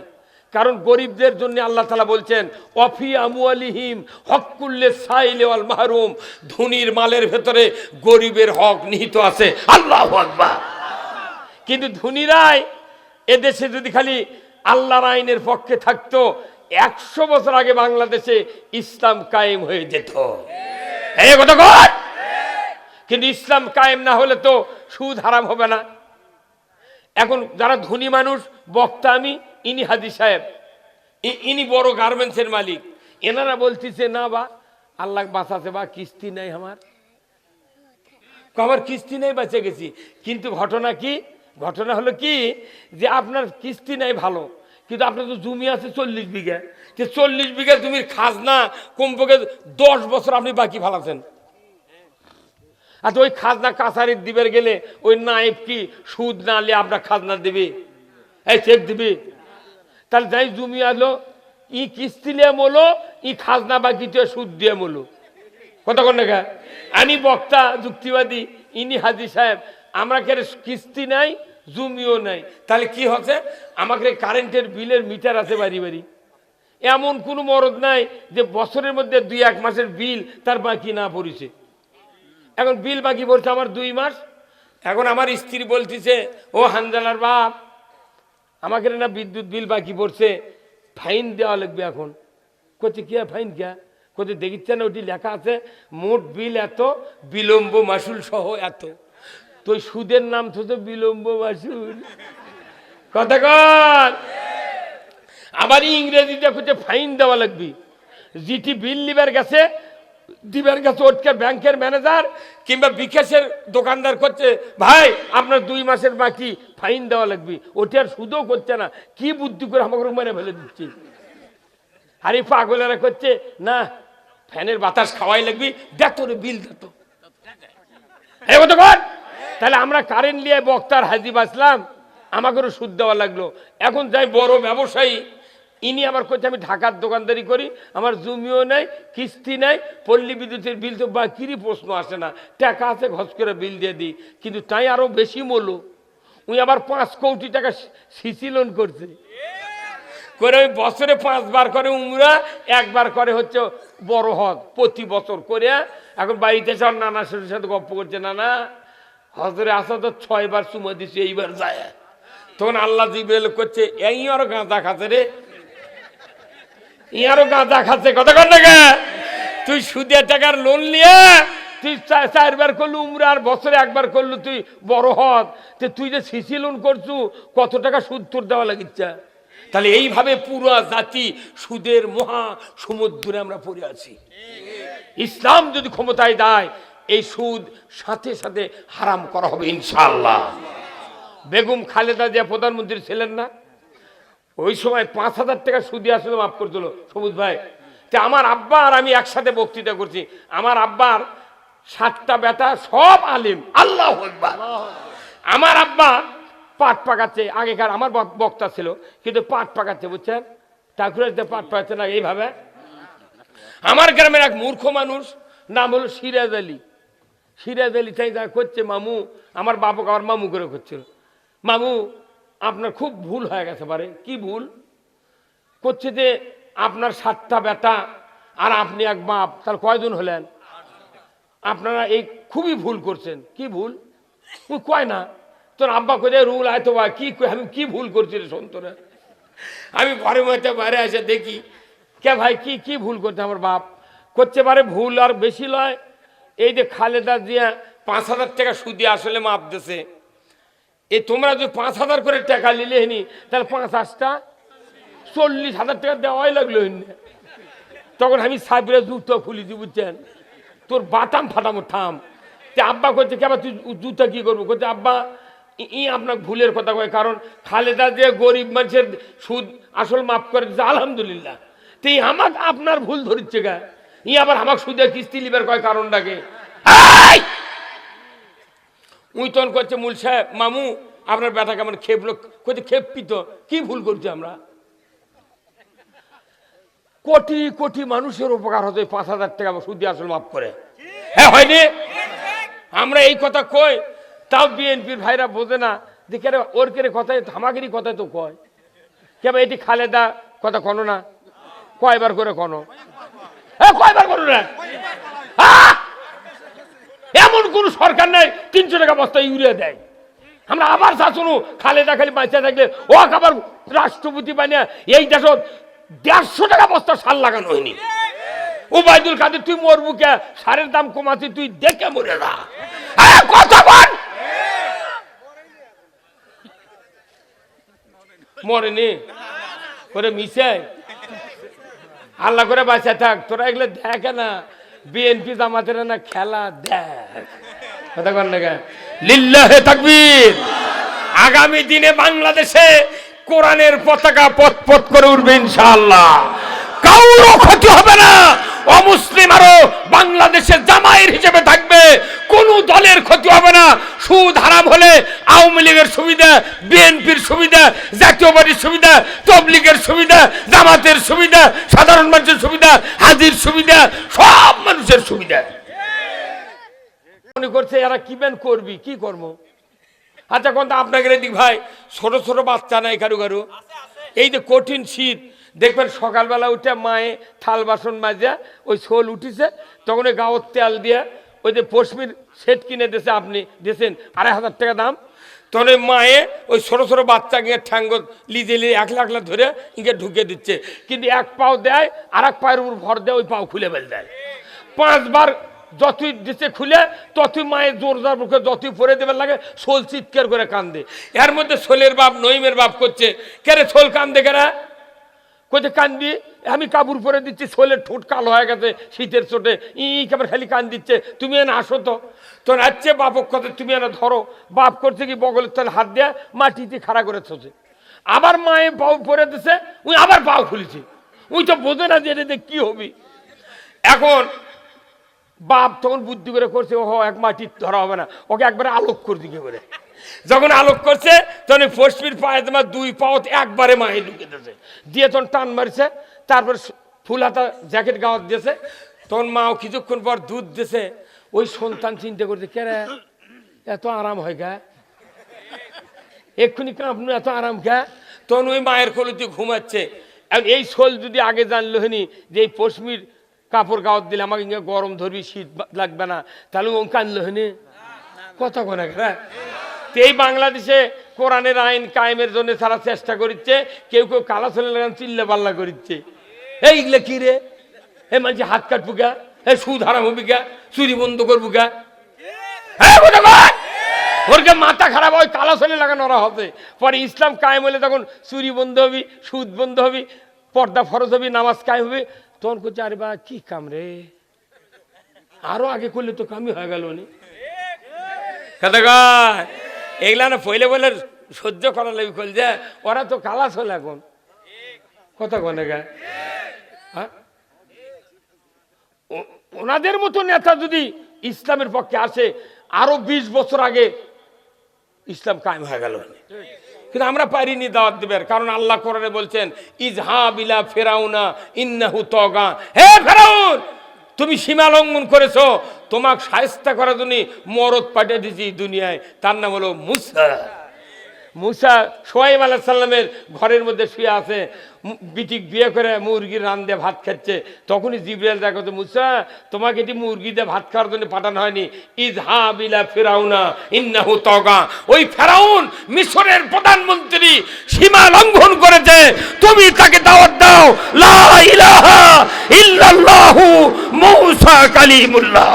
কারণ গরিবদের জন্য আল্লাহ তাআলা বলছেন অফি আমওয়ালিহিম হক্কুল্লে সাইলি ওয়াল মাহরুম, ধনীর মালের ভেতরে গরিবের হক নিহিত আছে। আল্লাহু আকবার। কিন্তু ধনীরাই এদেশে যদি খালি আল্লাহর আইনের পক্ষে থাকতো, 100 বছর আগে বাংলাদেশে ইসলাম কায়েম হয়ে যেত। এই কথা কর। কিন্তু ইসলাম কায়েম না হলে তো সুদ হারাম হবে না। এখন যারা ধনী মানুষ, বক্তা আমি, ইনি হাজী সাহেব, ইনি বড় গার্মেন্টসের মালিক, এনারা বলতেছে না বা আল্লাহ বাঁচাছে বা কিস্তি নেই, আমার কিস্তি নেই, বেঁচে গেছি। কিন্তু ঘটনা কি? ঘটনা হলো কি যে আপনার কিস্তি নেই ভালো, কিন্তু আপনার তো জমি আছে 40 বিঘা, যে 40 বিঘা জমির খাজনা কমপক্ষে 10 বছর আপনি বাকি ফালাচ্ছেন। আর ওই খাজনা কাছারির দিবের গেলে ওই নায়েব কি সুদ না নিয়ে আপনার খাজনা দেবে, এই চেক দিবে? তাহলে যাই জমি আলো ই কিস্তি নিয়ে মলো, ই খাজনা বাকি দিয়ে সুদ দিয়ে মলো। কথা কন না? আমি বক্তা যুক্তিবাদী, ইনি হাজী সাহেব, আমরা কে কিস্তি নাই জমিও নাই, তাহলে কি হচ্ছে? আমাকে কারেন্টের বিলের মিটার আছে বাড়ি বাড়ি, এমন কোনো মরদ নাই যে বছরের মধ্যে 2-1 মাসের বিল তার বাকি না পড়েছে। এখন বিল বাকি পড়ছে আমার 2 মাস। এখন আমার স্ত্রী বলতেছে, ও হানজালার বাপ, আমাকে না বিদ্যুৎ বিল বাকি পড়ছে, ফাইন দেওয়া লাগবে। এখন করছে কি ফাইন কে? করছে দেখিচ্ছে না ওটি লেখা আছে মোট বিল এত, বিলম্ব মাসুল সহ এত। তো সুদের নাম তো বিলম্ব মাসুল। কথা কর। আবার ইংরেজিতে করছে ফাইন দেওয়া লাগবে। জিটি বিল লিবার গেছে, দিবার গেছে ওটকে ব্যাংকের ম্যানেজার কিংবা বিকাশের দোকানদার করছে, ভাই আপনার 2 মাসের বাকি ফাইন দেওয়া লাগবে। ওটি আর সুদও করছে না, কি বুদ্ধি করে আমাকে মেরে ফেলে দিচ্ছে। আর এই পাগলেরা করছে না ফ্যানের বাতাস খাওয়াই লাগবে, দেখ তোর বিল দিত। তাহলে আমরা কারেন্ট নিয়ে বক্তার হাজি বাঁচলাম, আমাকেও সুদ দেওয়া লাগলো। এখন যাই বড় ব্যবসায়ী, ইনি আবার করছে আমি ঢাকার দোকানদারি করি, আমার জমিও নাই, কিস্তি নাই, পল্লী বিদ্যুতের বিল তো বাকিরই প্রশ্ন আসে না, টাকা আছে ঘস করে বিল দিয়ে দিই। কিন্তু তাই আরো বেশি মূল্য, উনি আবার 5 কোটি টাকা সিসি লোন করছে করে, ওই বছরে 5 বার করে উমরা, 1 বার করে হচ্ছে বড় হজ প্রতি বছর করে। এখন বাড়িতে সব নানা শ্বশুরের সাথে গপ্প করছে, নানা হজরে আসা তো 6 বার চুমা দিচ্ছে, এইবার যায়। তখন আল্লাহ জিবরাইল করছে, এই আরো গাঁজা খাচ্ছে রে, আরো গাঁজা খাচ্ছে। কথা কর না কে? তুই সুদের টাকার লোন নিয়ে তুই 4 বার করলু উমরা, আর বছরে 1 বার করলু তুই বড় হজ, তুই যে সিসি লোন করছু, কত টাকা সুদ তোর দেওয়া লাগিচ্ছে। তাহলে এইভাবে পুরো জাতি সুদের মহা সমুদ্রে আমরা পড়ে আছি। ইসলাম যদি ক্ষমতায় দেয়, এই সুদ সাথে সাথে হারাম করা হবে ইনশাআল্লাহ। বেগম খালেদা জিয়া প্রধানমন্ত্রী ছিলেন না, ওই সময় 5,000 টাকা সুদে আসলে মাফ করছিল সবুজ ভাই। তা আমার আব্বা আর আমি একসাথে বক্তৃতা করছি, আমার আব্বার 7টা বেটা সব আলিম। আল্লাহু আকবার। আমার আব্বা পাট পাকাচ্ছে, আগেকার আমার বক্তা ছিল, কিন্তু পাট পাকাচ্ছে, বুঝছেন? ঠাকুরের পাট পাকাচ্ছে না এইভাবে। আমার গ্রামের এক মূর্খ মানুষ, নাম হলো সিরাজ আলী। সিরাজ আলী তাই যা করছে, মামু, আমার বাপকে আমার মামু করে করছিল, মামু আপনার খুব ভুল হয়ে গেছে। পারে কি ভুল করছে? যে আপনার 7টা বেটা আর আপনি এক বাপ, তাহলে কয়জন হলেন? আপনারা এই খুবই ভুল করছেন। কি ভুল? কয় না তোর আব্বা কোথায় রুল আয় তো কি, আমি কি ভুল করছি রে সন্তরা? আমি ঘরের মধ্যে বাইরে এসে দেখি, কে ভাই কি কি ভুল করছে আমার বাপ? করতে পারে ভুল আর বেশি লয়, এই যে খালেদা জিয়া 5,000 টাকা সুদে আসলে মাপ দিছে, এই তোমরা যদি 5,000 করে টাকা নিলে হনি, তাহলে 5 40,000 টাকা দেওয়াই লাগলো। তখন আমি সাইবরে জুতো খুলিছি, বুঝছেন? তোর বাটাম ফাটামো থাম। আব্বা করছে কে, তুই জুতা কি করবো? করছে আব্বা আপনার ভুলের কথা কয়, কারণ খালেদা যে গরিব মানুষের সুদ আসল মাফ করে দিচ্ছে, আলহামদুলিল্লাহ। তুই আমাকে আপনার ভুল ধরিচ্ছে গা, আবার আমাকে সুদের কিস্তি লিবার কয় কারণটাকে। উই তখন করছে, মূল সাহেব মামু আপনার বেটা কেমন খেপলো? করছে খেপি তো, কি ভুল করছি আমরা? কোটি কোটি মানুষের উপকার হতো 5,000 টাকা সুদে আসল মাফ করে। হ্যাঁ হয়নি? আমরা এই কথা কই, তাও বিএনপির ভাইরা বোঝে না, দেখে ওর কেড়ে কথায় ধামাগিরি কথায় তো কয়। কেমন এটি খালেদা কথা কোনো না, কয়বার করে কোনো, কয়বার করো না, এমন কোন সরকার নাই 300 টাকা বস্তা ইউরিয়া দেয়। আমরা আবার শাসনু খালেদা খালি বাঁচা থাকলে ও আবার রাষ্ট্রপতি বানিয়ে এই দেশ 150 টাকা বস্তা সার লাগানো হয়নি। ওবায়দুল কাদের তুই মরবু কে, সারের দাম কমাচ্ছি তুই দেখে মরে না, কথা বল। মরেনি করে মিশে আল্লাহ করে বাঁচা থাক, তোরা এগুলো দেখে না, বিএনপি জামাতের না খেলা দেখ, কথা কর না কেন? লিল্লাহে তাকবীর। আগামী দিনে বাংলাদেশে কোরআনের পতাকা পথ পথ করে উঠবে ইনশাআল্লাহ, কারো ক্ষতি হবে না। অমুসলিম আরো বাংলাদেশের জামাইর হিসেবে থাকবে, কোন দলের ক্ষতি হবে না। সুদ হারাম হলে আওয়ামী লীগের সুবিধা, বিএনপির সুবিধা, জাতীয় পার্টির সুবিধা, তবলিগের সুবিধা, জামাতের সুবিধা, সাধারণ মানুষের সুবিধা, হাজির সুবিধা, সব মানুষের সুবিধা। মনে করছে এরা কি বেন করবি, কি কর্ম? আচ্ছা কোন আপনাকে দিক ভাই, ছোট ছোট বাচ্চা নাই কারু কারু, এই যে কঠিন শীত দেখবেন সকালবেলা উঠে মায়ে থাল বাসন মাজা ওই শোল উঠিছে, তখন ওই গাওয়ার তেল দিয়ে ওই যে পশমির সেট কিনে দিয়েছে, আপনি দিয়েছেন 2500 টাকা দাম, তখন ওই মায়ে ওই ছোটো ছোটো বাচ্চাকে ঠ্যাঙ্গ লিজে লিজে একলা একলা ধরে ইঙ্গে ঢুকে দিচ্ছে, কিন্তু এক পাও দেয় আর এক পায়ের উপর ভর দেয়, ওই পাও খুলে ফেলে দেয়। 5 বার যতই দিচ্ছে খুলে ততই মায়ের জোরদার মুখে যতই পরে দেবার লাগে, শোল চিৎকার করে কান্দে। এর মধ্যে শোলের বাপ নইমের বাপ করছে, কেরে শোল কান্দে কেরা, কোথায় কান্দি, আমি কাপড় পরে দিচ্ছি, শোলের ঠোঁট কালো হয়ে গেছে শীতের চোটে, কেমন খালি কান দিচ্ছে, তুমি এনে আসো তো। তোর আসছে বাপক কথা, তুমি এনে ধরো। বাপ করছে কি বগলের তলে হাত দেয়া মাটিতে খাড়া করে ছোছে, আবার মায়ে পাও পরে দিছে, ওই আবার পাও খুলেছে, ওই তো বোঝে না যে এটা কি হবি। এখন বাপ তখন বুদ্ধি করে করছে, ও এক মাটি ধরা হবে না, ওকে একবারে আলোক করে দিকে করে। যখন আলোক করছে তখন পশ্চিমের পায়ে তোমার 2 পাও একবারে মায়ে ঢুকে দিয়েছে, দিয়ে তখন টান মারছে, তারপর ফুল হাতা জ্যাকেট গাওয়াত দিয়েছে। তখন মাও কিছুক্ষণ পর দুধ দিয়েছে, ওই সন্তান চিন্তা করছে, কে রে এত আরাম হয় গা, এক্ষুনি কাঁপনু এত আরাম গা। তখন ওই মায়ের কোলেতে ঘুমাচ্ছে। এখন এই শোল যদি আগে জানলো হনি যে এই পশ্চিমের কাপড় গাওয়াত দিলে আমাকে ইঙ্গে গরম ধরবি, শীত লাগবে না, তাহলে ও কানলো হনি, কথা কোনা গা। এই বাংলাদেশে কোরআনের আইন কায়েমের জন্য সারা চেষ্টা করছে, কেউ কেউ কালা চলে লাগান চিল্লা পাল্লা করছে, এইগুলো কি রে, এ মানুষ হাত কাটবো গা, এ সুদ হারাম হবি গা, চুরি বন্ধ করবো গা, ওরকে মাথা খারাপ হয়, কালা চলে লাগানো হবে। পরে ইসলাম কায়েম হলে তখন চুরি বন্ধ হবি, সুদ বন্ধ হবি, পর্দা ফরজ হবি, নামাজ কায়েম হবে। তখন করছে আরে বা কি কাম রে, আরো আগে করলে তো কামই হয়ে গেল নি, কথা কয়। এগুলা না পয়লে বলে সহ্য করা লাগবে, কল যে ওরা তো কালা চলে এখন, কথা কনে গা। ওনাদের মতো নেতা যদি ইসলামের পক্ষে আসে, আরো 20 বছর আগে ইসলাম কায়েম হয়ে গেল, কিন্তু আমরা পারিনি দাওয়াত দিবার। কারণ আল্লাহ কোরআনে বলছেন, ইজহাব ইলা ফিরাউনা ইন্নাহু তাগা, হে ফিরাউন তুমি সীমা লঙ্ঘন করেছো, তোমাকে শায়েস্তা করার জন্য মরদ পাঠিয়ে দিয়েছি দুনিয়ায়, তার নাম হলো মুসা। মুসা সোহাইব আলাইহিস সালামের ঘরের মধ্যে শুয়ে আছে, বিটিক বিয়ে করে মুরগি রান দিয়ে ভাত খাচ্ছে। তখনই জিবরাইল দেখো, মুসা তোমাকে এটি মুরগি দিয়ে ভাত খাওয়ার জন্য পাঠানো হয়নি, ইজহাব ইলা ফিরাউনা ইন্নাহু তাগা, ওই ফেরাউন মিশরের প্রধানমন্ত্রী সীমা লঙ্ঘন করেছে, তুমি তাকে দাওয়াত দাও, লা ইলাহা ইল্লাল্লাহু মুসা কালিমুল্লাহ।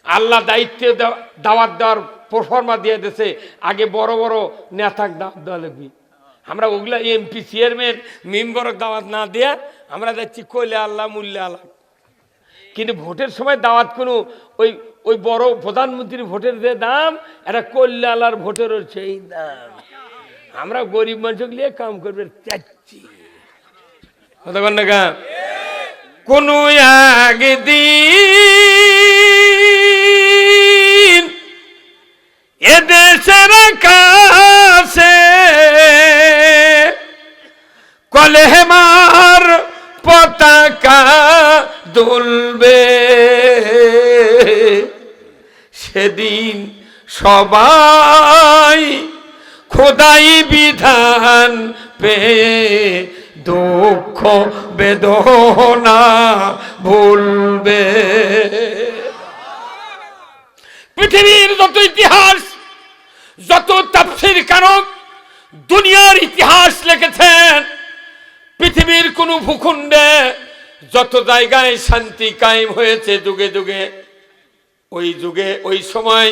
আল্লাহ দায়িত্ব দাওয়াত দেওয়ার প্রফর্মা দিয়ে দিয়েছে, আগে বড় বড় নেতাক দাওয়াত দেওয়া লাগবে। আমরা ওগুলা এমপি চেয়ারম্যান মেম্বারক দাওয়াত না দেয়া আমরা যাচ্ছি কইলে আল্লাহ মূল্যে আল্লাহ। কিন্তু ভোটের সময় দাওয়াত কোনো ওই ওই বড় প্রধানমন্ত্রীর ভোটের যে দাম, এটা কল্যা আল্লাহর ভোটেরও সেই দাম। আমরা গরিব মানুষকে নিয়ে কাম করবে চাচ্ছি, কোন একদিন এদেশের কাছে কলেমার পতাকা দুলবে, সেদিন সবাই খোদাই বিধান পেয়ে দুঃখ বেদনা ভুলবে। পৃথিবীর যত ইতিহাস, যত তাফসীর কারক দুনিয়ার ইতিহাস লিখেছেন, পৃথিবীর কোন ভূখণ্ডে যত জায়গায় শান্তি কায়েম হয়েছে যুগে যুগে, ওই সময়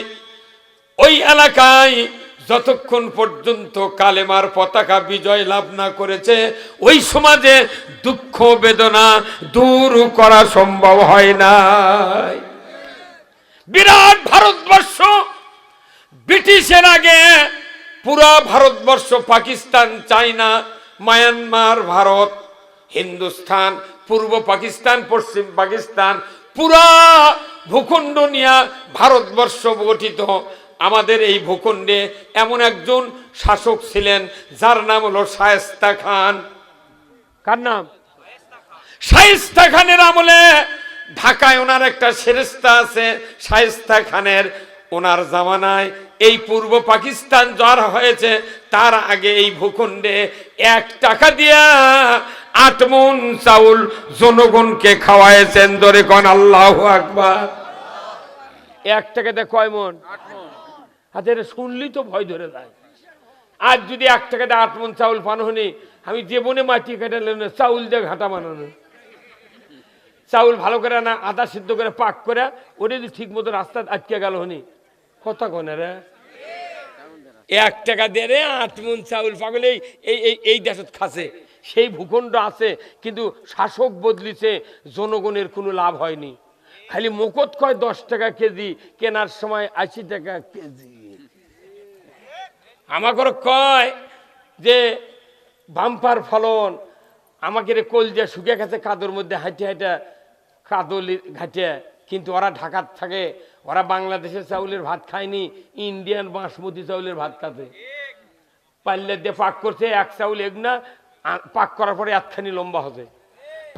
ওই এলাকায় যতক্ষণ পর্যন্ত কালেমার পতাকা বিজয় লাভ না করেছে, ওই সমাজে দুঃখ বেদনা দূর করা সম্ভব হয় নাই। বিরাট ভারতবর্ষ, ব্রিটিশের আগে পুরা ভারতবর্ষ, পাকিস্তান, চায়না, মায়ানমার, ভারত, হিন্দুস্তান, পূর্ব পাকিস্তান, পশ্চিম পাকিস্তান, পুরা ভূখণ্ড নিয়ে ভারতবর্ষ গঠিত। আমাদের এই ভূখণ্ডে এমন একজন শাসক ছিলেন যার নাম হলো শায়েস্তা খান। কার নাম? শায়েস্তা খানের আমলে ঢাকায় ওনার একটা সেরেস্তা আছে শায়েস্তা খানের। ওনার জামানায় এই পূর্ব পাকিস্তান যার হয়েছে, তার আগে এই ভূখণ্ডে 1 টাকা দিয়া 8 মণ চাউল জনগণকে খাওয়াইছেন। ধরে কোন আল্লাহু আকবার। 1 টাকা দিয়ে কয় মণ? 8 মণ। হাতের শুনলি তো ভয় ধরে যায়। আজ যদি 1 টাকা দিয়ে 8 মণ চাউল পান হনি, আমি জীবনে মাটি কাটালেন চাউল দিয়ে ঘাটা বানানো। চাউল ভালো করে না আদা সিদ্ধ করে পাক করে ওটা যদি ঠিক মতো রাস্তা আটকে গেল হনি, কথা কনে রে 1 টাকা দিয়ে রে 8 মণ চাউল পাগলে এই দেশত খাসে। সেই ভূখণ্ড আছে, কিন্তু শাসক বদলিছে, জনগণের কোনো লাভ হয়নি। খালি মুকত কয় 10 টাকা কেজি, কেনার সময় 80 টাকা কেজি। আমাকে কয় যে বাম্পার ফলন, আমাকে রে কলজা শুকিয়ে গেছে কাদর মধ্যে হাঁটে হাঁটে কাদলি ঘাটে। কিন্তু ওরা ঢাকার থাকে, ওরা বাংলাদেশের চাউলের ভাত খায়নি, ইন্ডিয়ান বাসমতি চাউলের ভাত খাতে। পাল্লে দিয়ে পাক করছে, 1 চাউল এগনা পাক করার পরে একখানি লম্বা হবে।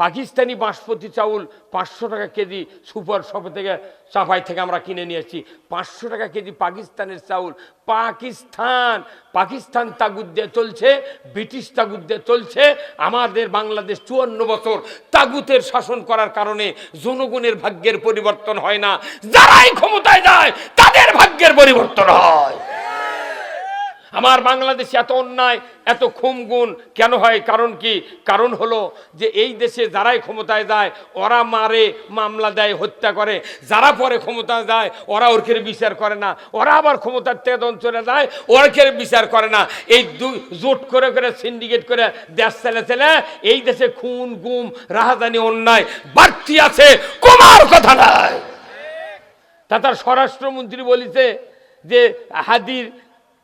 পাকিস্তানি বাসমতি চাউল 500 টাকা কেজি, সুপার শপ থেকে চাপাই থেকে আমরা কিনে নিয়ে আসছি। 500 টাকা কেজি পাকিস্তানের চাউল। পাকিস্তান তাগুদ দিয়ে চলছে, ব্রিটিশ তাগুদ দিয়ে চলছে। আমাদের বাংলাদেশ 54 বছর তাগুতের শাসন করার কারণে জনগণের ভাগ্যের পরিবর্তন হয় না, যারাই ক্ষমতায় যায় তাদের ভাগ্যের পরিবর্তন হয়। আমার বাংলাদেশে এত অন্যায়, এত খুমগুণ কেন হয়? কারণ কি? কারণ হলো যে এই দেশে যারাই ক্ষমতায় যায় ওরা মারে, মামলা দেয়, হত্যা করে। যারা পরে ক্ষমতায় যায় ওরা ওরকের বিচার করে না, ওরা আবার ক্ষমতার থেকে যখন চলে যায় ওরকের বিচার করে না। এই জোট করে করে সিন্ডিকেট করে দেশ চলে এই দেশে খুন গুম রাহাজানি অন্যায় বাড়তি আছে, কমার কথা নাই। তার স্বরাষ্ট্রমন্ত্রী বলিছে যে হাদির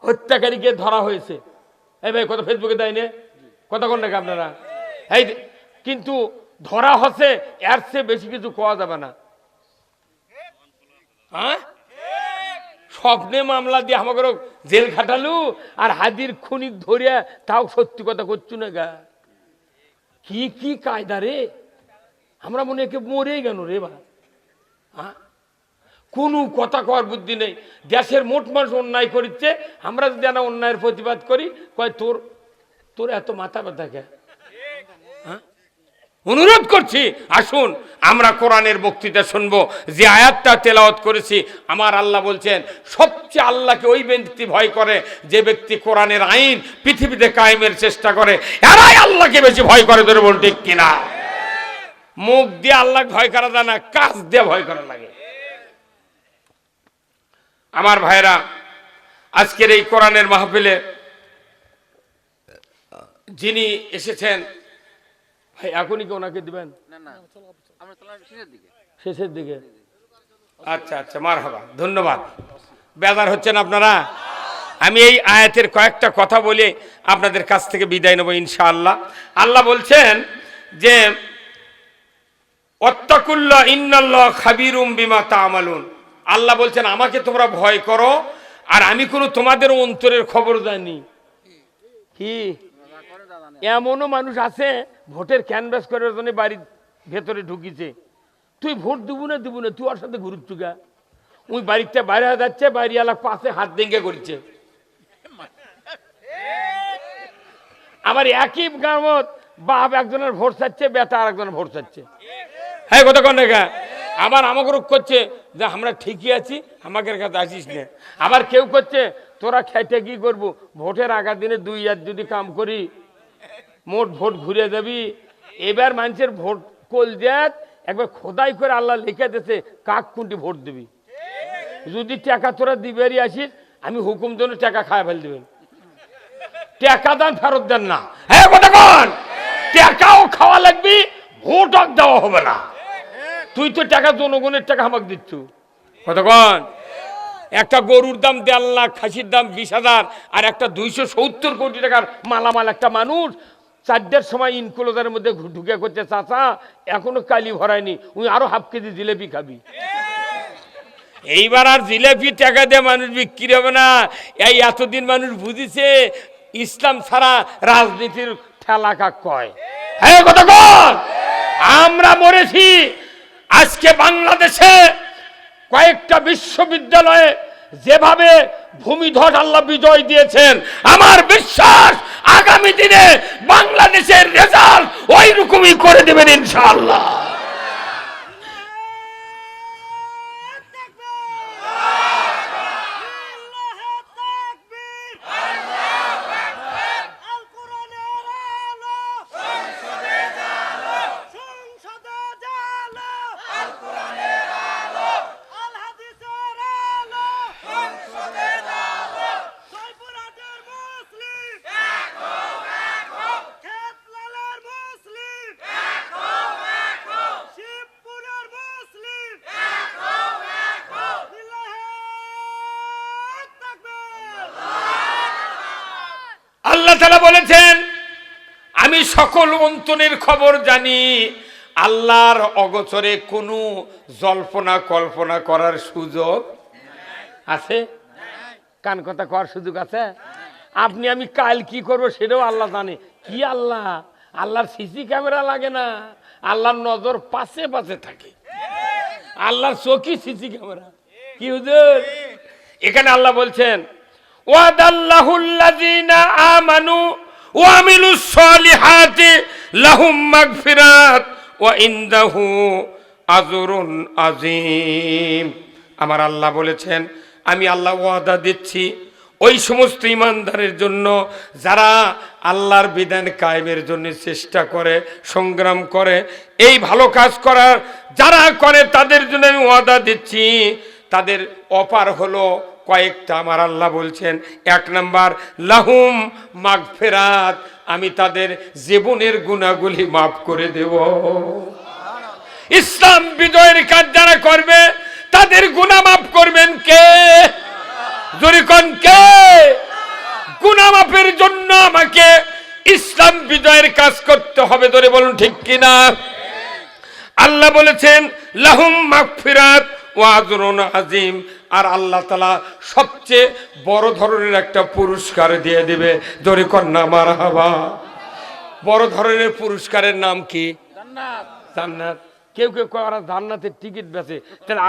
হত্যাকারীকে ধরা হয়েছে। এই ভাই কথা ফেসবুকে দেয় না, কথা কোন নাকি আপনারা? এই কিন্তু ধরা হচ্ছে, এর চেয়ে বেশি কিছু কোয়া যাবে না। হ্যাঁ, স্বপ্নে মামলা দিয়ে আমাকে জেল খাটালু, আর হাদির খুনিক ধরিয়া তাও সত্যি কথা করছু না গা। কি কি কায়দা রে! আমরা মনে হয় মরেই গেল রে বা। হ্যাঁ, কোনো কথা কওয়ার বুদ্ধি নেই। দেশের মোট মানুষ অন্যায় করিচ্ছে, আমরা যদি না অন্যায়ের প্রতিবাদ করি কয় তোর এত মাথা ব্যথা কে? অনুরোধ করছি আসুন আমরা কোরআনের বক্তৃতা শুনবো। যে আয়াতটা তেলাওয়াত করেছি, আমার আল্লাহ বলছেন সবচেয়ে আল্লাহকে ওই ব্যক্তি ভয় করে যে ব্যক্তি কোরআনের আইন পৃথিবীতে কায়েমের চেষ্টা করে। এরাই আল্লাহকে বেশি ভয় করে, ধরে বল ঠিক কিনা? মুখ দিয়ে আল্লাহ ভয় করা যায় না, কাজ দিয়ে ভয় করা লাগে। আমার ভাইরা, আজকের এই কোরআনের মাহফিলে যিনি এসেছেন, ভাই এখনই কি ওনাকে দিবেন? শেষের দিকে? আচ্ছা আচ্ছা, মারহাবা, ধন্যবাদ। বেজার হচ্ছেন আপনারা? আমি এই আয়াতের কয়েকটা কথা বলে আপনাদের কাছ থেকে বিদায় নেব ইনশাআল্লাহ। আল্লাহ বলছেন যে ওয়াত্তাকুল্লাহ ইন্নাল্লাহ খাবীরুম বিমা তা'মালুন। আল্লাহ বলছেন আমাকে তোমরা ভয় করো, আর আমি কোনো তোমাদের অন্তরের খবর জানি। কি এমনও মানুষ আছে ভোটের ক্যানভাস করার জন্য বাড়ির ভেতরে ঢুকিছে, তুই ভোট দিব না তুই ওর সাথে ঘুরুচ্ছু গা। ওই বাড়িতে বাইরে যাচ্ছে, বাড়িওয়ালা পাশে হাত ভেঙে করছে। আবার একই গ্রামত বাপ একজনের ভোট চাচ্ছে, বেটা আর একজনের ভোট চাচ্ছে। হ্যাঁ কথা কোন দেখা। আবার আমাকে রোগ করছে যে আমরা ঠিকই আছি, আমাকে কাছে আসিস না। আবার কেউ করছে তোরা খেটে কি করবো, ভোটের আগের দিনে 2 হাত যদি কাম করি মোট ভোট ঘুরে যাবি। এবার মানুষের ভোট কল দেয় একবার খোদাই করে আল্লাহ লিখে দিয়েছে কাক কোনটি ভোট দিবি। যদি টাকা তোরা দিবেরই আসিস, আমি হুকুম জন্য টাকা খায় ফেল দিবেন, টাকা দান ফেরত দেন না। হ্যাঁ কথা কন, টাকাও খাওয়া লাগবি, ভোটও দেওয়া হবে না। তুই তো টাকা জনগণের টাকা আমাকে দিচ্ছ। কথা কন, একটা গরুর দাম 1.5 লাখ, খাসির দাম 20,000, আর একটা 270 কোটি টাকার মালামাল একটা মানুষ 4টার সময় ইনক্লোজারের মধ্যে ঢুকে করছে, চাচা এখনো কালি ভরায়নি, উনি আরো হাফ কেজি জিলেপি খাবি। এইবার আর জিলেপি টাকা দিয়ে মানুষ বিক্রি হবে না। এই এতদিন মানুষ বুঝিছে ইসলাম ছাড়া রাজনীতির ঠেলা কাক কয়। হ্যাঁ কথা কন, আমরা মরেছি। আজকে বাংলাদেশে কয়েকটা বিশ্ববিদ্যালয়ে যেভাবে ভূমিধস আল্লাহ বিজয় দিয়েছেন, আমার বিশ্বাস আগামী দিনে বাংলাদেশের রেজাল্ট ওই রকমই করে দেবেন ইনশাআল্লাহ। আল্লাহ তাআলা বলেছেন আমি সকল অন্তরের খবর জানি। আল্লাহর অগোচরে কোনো জল্পনা কল্পনা করার সুযোগ আছে? কান কথা করার সুযোগ আছে? আপনি আমি কাল কি করব সেটাও আল্লাহ জানে। কি আল্লাহ? আল্লাহর সিসি ক্যামেরা লাগে না, আল্লাহর নজর পাশে পাশে থাকে, আল্লাহর চোখই সিসি ক্যামেরা। কি হুজুর? এখানে আল্লাহ বলছেন ওয়াদাল্লাহুল্লাযীনা আমানু ওয়া আমিলুস সলিহাতি লাহুম মাগফিরাত ওয়া ইনদাহু আজরুন আযীম। আমার আল্লাহ বলেছেন আমি আল্লাহ ওয়াদা দিচ্ছি ওই সমস্ত ঈমানদারের জন্য যারা আল্লাহর বিধান কায়েমের জন্য চেষ্টা করে, সংগ্রাম করে, এই ভালো কাজ করার যারা করে তাদের জন্য আমি ওয়াদা দিচ্ছি তাদের অপার হলো কয়েকটা। আমার আল্লাহ বলছেন 1 নাম্বার লাহুম মাগফিরাত, আমি তাদের জীবনের গুনাহগুলি মাফ করে দেব। ইসলাম বিজয়ের কাজ যারা করবে তাদের গুনাহ মাফ করবেন কে? জোরে কোন কে? গুনাহ মাফের জন্য আমাকে ইসলাম বিজয়ের কাজ করতে হবে। জোরে বলুন ঠিক কিনা? আল্লাহ বলেছেন লাহুম মাগফিরাত ওয়া আজরুন আযীম, আর আল্লাহ তাআলা সবচেয়ে বড় ধরনের একটা পুরস্কার দিয়ে দিবে। জোরে কোন না মারহাবা। বড় ধরনের পুরস্কারের নাম কি? জান্নাত। জান্নাত। কেউ কেউ করা জান্নাতের টিকিট বেচে, তাহলে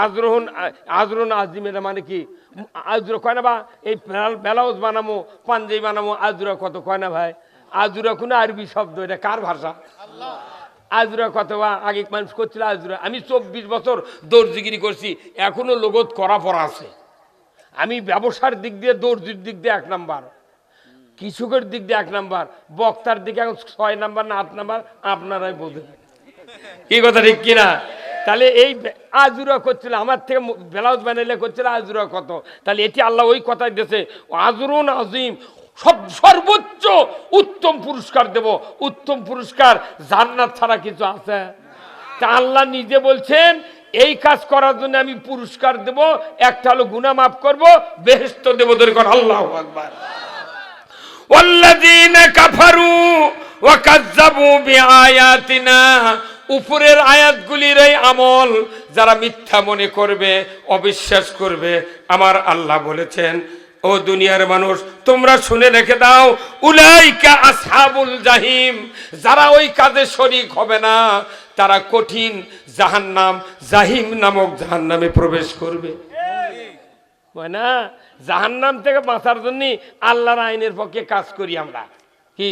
আজরুন আযীম এর মানে কি? আজরা কয় না বা এই ব্লাউজ বানামো, পাঞ্জাবি বানামো, আজরা কত কয় না ভাই? আজরা কোনো আরবি শব্দ, এটা কার ভাষা? আল্লাহ। আজরা কত বা আগে মানুষ করছিল আজরা। আমি 24 বছর দর্জিগিরি করছি, এখনো লোগত করা পড়া আছে। আমি ব্যবসার দিক দিয়ে, দর্জির দিক দিয়ে 1 নাম্বার, কৃষকের দিক দিয়ে 1 নাম্বার, বক্তার দিকে এখন 6 নাম্বার না 8 নাম্বার, আপনারাই বোঝেন। কি কথা ঠিক কিনা? তাহলে এই আজুরা করছিল, আমার থেকে ব্লাউজ বানাইলে করছিল আজুরা কত। তাহলে এটি আল্লাহ ওই কথাই দিয়েছে আজরুন আযীম, সর্বোচ্চ উত্তম পুরস্কার দেব। উত্তম পুরস্কার জান্নাত ছাড়া কিছু আছে? তা আল্লাহ নিজে বলছেন এই কাজ করার জন্য আমি পুরস্কার দেব। একটা হলো গুনাহ মাফ করব, বেহেশত দেব। দরকার আল্লাহু আকবার। ওয়াল্লাযীনা কাফারু ওয়া কাযযাবু বিআয়াতিনা, উপরের আয়াতগুলির এই আমল যারা মিথ্যা মনে করবে, অবিশ্বাস করবে, আমার আল্লাহ বলেছেন ও দুনিয়ার মানুষ তোমরা শুনে রেখে দাও, উলাইকা আসহাবুল জাহিম, যারা ওই কাজে শরীক হবে না তারা কঠিন জাহান্নাম, জাহিম নামক জাহান্নামে প্রবেশ করবে। না, জাহান্নাম থেকে বাঁচার জন্য আল্লাহর আইনের পক্ষে কাজ করি আমরা। কি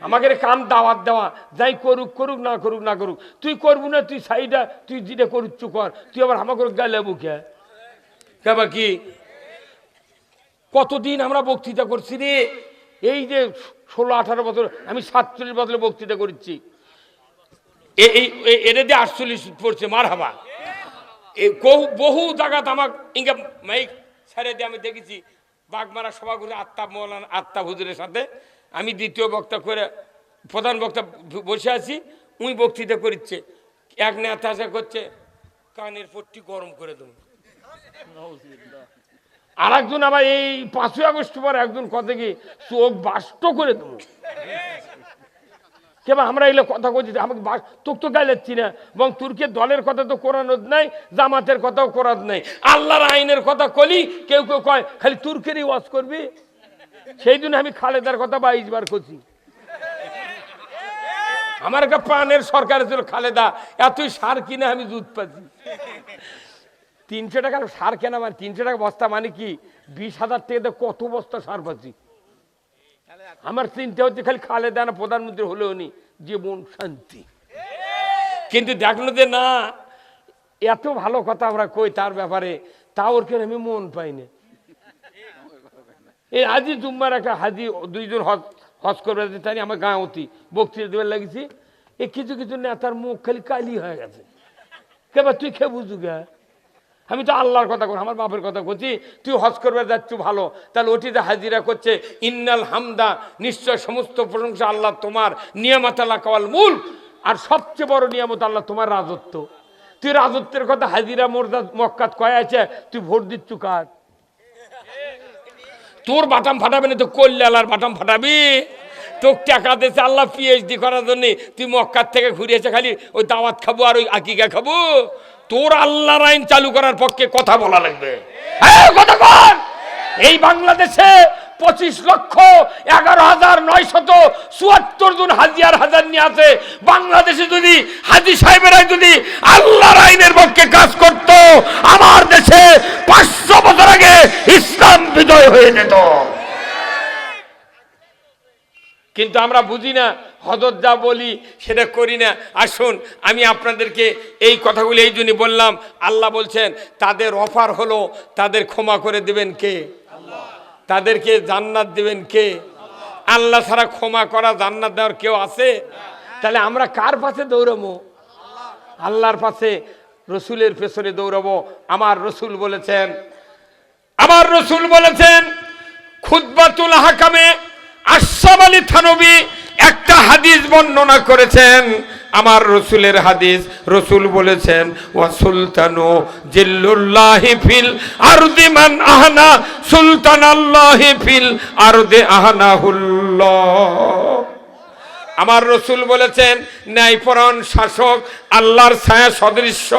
আমাকে কাম দাওয়াত দেওয়া, যাই করুক করুক না করুক না করুক, তুই করবো না, তুই সাইডা তুই যেটা করুচ্ছু কর, তুই আবার আমাকে গালে বুকে কেবা কি? কতদিন আমরা বক্তৃতা করছি রে, এই যে 16-18 বছর, আমি 47 বছরে বক্তৃতা করছি, এটা দিয়ে 48 পড়ছে মার হাবা। বহু জায়গাত আমার ইঙ্গা মাইক ছেড়ে দিয়ে আমি দেখেছি বাগমারা সভা করে মৌলানা আত্মা হুজুরের সাথে আমি দ্বিতীয় বক্তা করে প্রধান বক্তা বসে আছি, উনি বক্তৃতা করছে, এক নেতা আসা করছে কানের পট্টি গরম করে দেবো, আর একজন আবার এই 5ই আগস্ট পর একজন কথা কি চোখ বাষ্ট করে দেবো। কেবা আমরা এগুলো কথা বলছি, আমাকে তোকে তো গাইলাচ্ছি না, এবং তুর্কি দলের কথা তো কোরআনত নাই, জামাতের কথাও কোরআন নাই, আল্লাহর আইনের কথা কলি, কেউ কেউ কয় খালি তুর্কেরই ওয়াজ করবি। সেই জন্য আমি খালেদার কথা 22 বার করছি। আমার একটা প্রাণের সরকার ছিল খালেদা, এতই সার কিনে আমি দুধ পাচ্ছি। 300 টাকার সার কেনা মানে 300 টাকা বস্তা মানে কি 20,000 টাকাতে কত বস্তা সার পাচ্ছি। আমার চিন্তা হচ্ছে খালি খালেদা না প্রধানমন্ত্রী হলেও নি জীবন শান্তি। কিন্তু দেখলো যে না, এত ভালো কথা আমরা কই তার ব্যাপারে, তা ওর কেন আমি মন পাইনি। এই হাজি জুম্মার একটা হাজি 2জন হজ করবে তাই আমার গাঁওতি বক্তৃতা দেবার লাগিয়েছি, এই কিছু কিছু নেতার মুখ খালি কালি হয়ে গেছে। কেবা তুই খেয়ে বুঝু গে, আমি তো আল্লাহর কথা কর, আমার বাপের কথা করছি, তুই হজ করবে যাচ্ছ ভালো, তাহলে ওটিতে হাজিরা করছে ইন্নাল হামদা, নিশ্চয় সমস্ত প্রশংসা আল্লাহ তোমার, নিয়ামত আল্লাহ কাওয়াল মূল, আর সবচেয়ে বড় নিয়ামত আল্লাহ তোমার রাজত্ব। তুই রাজত্বের কথা হাজিরা মোরদা মক্কাত কয়ে আছে, তুই ভোট দিচ্ছু কার? তোর বাটাম ফাটাবে না তো করলে আল্লাহর বাটাম ফাটাবি? তোর টাকা দিয়েছে আল্লাহ PhD করার জন্য, তুই মক্কার থেকে ঘুরিয়েছে খালি ওই দাওয়াত খাবো আর ওই আকিকা খাবো? তোর আল্লাহর আইন চালু করার পক্ষে কথা বলা লাগবে। এই বাংলাদেশে 25,11,974 জন হাজিয়ার হাজার নিয়ে আছে। বাংলাদেশে যদি হাজি সাহেবেরাই যদি আল্লাহর আইনের পক্ষে কাজ করত, আমার দেশে 500 বছর আগে ইসলাম বিজয় হয়ে যেত। কিন্তু আমরা বুঝি না, হযরত যা বলি সেটা করি না। আসুন আমি আপনাদেরকে এই কথাগুলি এই জন্যই বললাম, আল্লাহ বলছেন তাদের অফার হলো, তাদের ক্ষমা করে দেবেন কে? তাদেরকে জান্নাত দেবেন কে? আল্লাহ ছাড়া ক্ষমা করা জান্নাত দেওয়ার কেউ আছে? তাহলে আমরা কার পাশে দৌড়াবো? আল্লাহর পাশে, রসুলের পেছনে দৌড়াবো। আমার রসুল বলেছেন খুতবাতুল হাকামে আশরাফ আলী থানভী একটা হাদিস বর্ণনা করেছেন, আমার রসুলের হাদিস। রসুল বলেছেন ওয়া সুলতানু জিল্লুল্লাহি ফিল আরদি মান আহনা সুলতানাল্লাহি ফিল আরদি আহনাহুল্লাহ। আমার রসুল বলেছেন ন্যায়পরায়ণ শাসক আল্লাহর ছায়া সদৃশ্য,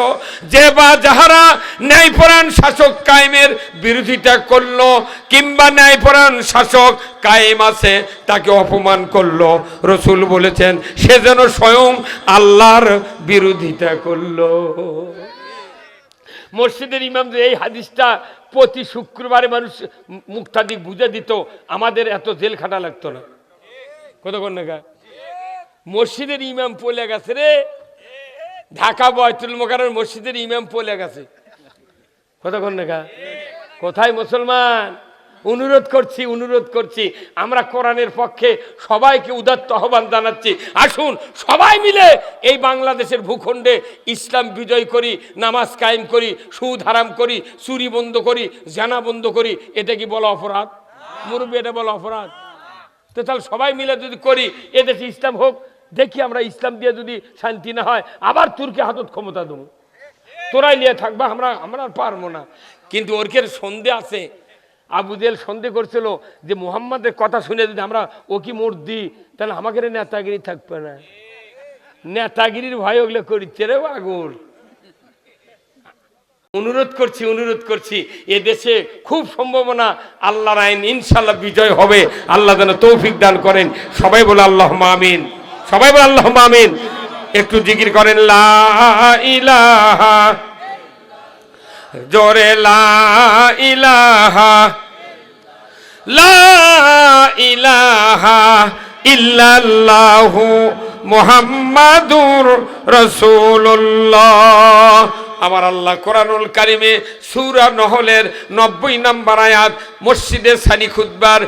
যে বা যাহারা ন্যায়পরায়ণ শাসক কায়েমের বিরোধিতা করলো, কিংবা ন্যায়পরায়ণ শাসক কায়েম আছে তাকে অপমান করলো, রসুল বলেছেন সে যেন স্বয়ং আল্লাহর বিরোধিতা করলো। মসজিদের ইমাম যে এই হাদিসটা প্রতি শুক্রবারে মানুষ মুক্তাদিক বুঝে দিত, আমাদের এত জেল খাটা লাগতো না। কতক্ষণ না মসজিদের ইমাম পলে গেছে রে, ঢাকা বয়তুল মোকাররমের মসজিদের ইমাম পলে গেছে। কতক্ষণ না কোথায় মুসলমান? অনুরোধ করছি আমরা কোরআনের পক্ষে সবাইকে উদাত্ত আহ্বান জানাচ্ছি, আসুন সবাই মিলে এই বাংলাদেশের ভূখণ্ডে ইসলাম বিজয় করি, নামাজ কায়েম করি, সুদ হারাম করি, চুরি বন্ধ করি, জানা বন্ধ করি। এটা কি বলা অপরাধ? মুরব্বী, এটা বলা অপরাধ? তো তাহলে সবাই মিলে যদি করি, এদেশে ইসলাম হোক। দেখি আমরা ইসলাম দিয়ে যদি শান্তি না হয়, আবার তুর্কি হাতত ক্ষমতা দেবো, তোরাই নিয়ে থাকবা, আমরা আর পারবো না। কিন্তু ওরকের সন্দেহ আছে, আবু জেহেল সন্দেহ করছিল যে মুহাম্মাদের কথা শুনে যদি আমরা ও কি মোট দিই, তাহলে আমাকে নেতাগিরি থাকবে না। নেতাগিরির ভয় ওগুলো করিচ্ছে রে আগুর। অনুরোধ করছি এদেশে খুব সম্ভাবনা আল্লাহর আইন ইনশাআল্লাহ বিজয় হবে। আল্লাহ যেন তৌফিক দান করেন। সবাই বলে আল্লাহুম্মা আমিন, সবাই বলে আল্লাহুম্মা আমিন। একটু জিকির করেন লা ইলাহা, জোরে লা ইলাহা, লা ইলাহা ইল্লাল্লাহু মুহাম্মাদুর রাসূলুল্লাহ। আমার আল্লাহ কোরআনুল কারিমে সূরা নহলের 90 নম্বর আয়াত মসজিদে সানি খুতবার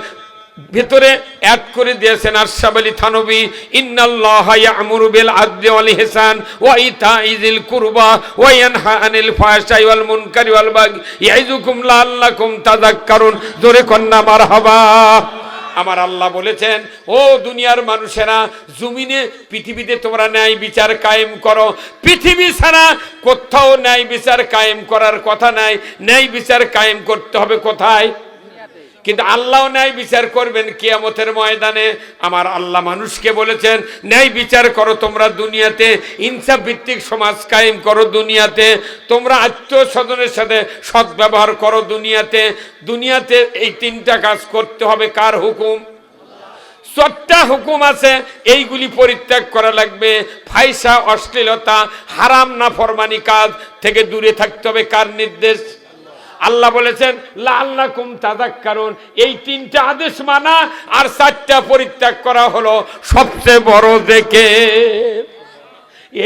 ভিতরে অ্যাড করে দিয়েছেন আশরাফ আলী থানভী, ইন্নাল্লাহা ইয়া'মুরু বিল আদলি ওয়াল ইহসান ওয়া ইতা'i যিল কুরবা ওয়া ইয়ানহা আনিল ফাহশাই ওয়াল মুনকারি ওয়াল বাগই ইয়াইযুকুম লাআল্লাকুম তাযাক্কারুন। জোরে কন্না মারহাবা। আমার আল্লাহ বলেছেন, ও দুনিয়ার মানুষেরা, জমিনে পৃথিবীতে তোমরা ন্যায় বিচার কায়েম করো। পৃথিবী ছাড়া কোথাও ন্যায় বিচার কায়েম করার কথা নাই। ন্যায় বিচার কায়েম করতে হবে কোথায়? কিন্তু আল্লাহ ন্যায় বিচার করবেন কিয়ামতের ময়দানে। আমার আল্লাহ মানুষকে বলেছেন, ন্যায় বিচার করো তোমরা দুনিয়াতে, ইনসাফ ভিত্তিক সমাজ কায়েম করো দুনিয়াতে, তোমরা আত্মীয় স্বজনের সাথে সদ্ব্যবহার করো দুনিয়াতে। দুনিয়াতে এই তিনটা কাজ করতে হবে। কার হুকুম? 4টা হুকুম আছে, এইগুলি পরিত্যাগ করা লাগবে। ফাহিশা, অশ্লীলতা, হারাম নাফরমানি কাজ থেকে দূরে থাকতে হবে। কার নির্দেশ? আল্লাহ বলেছেন লাআল্লাকুম তাযাক্কারুন। এই 3টা আদেশ মানা আর 4টা পরিত্যাগ করা হলো সবচেয়ে বড় জিকির।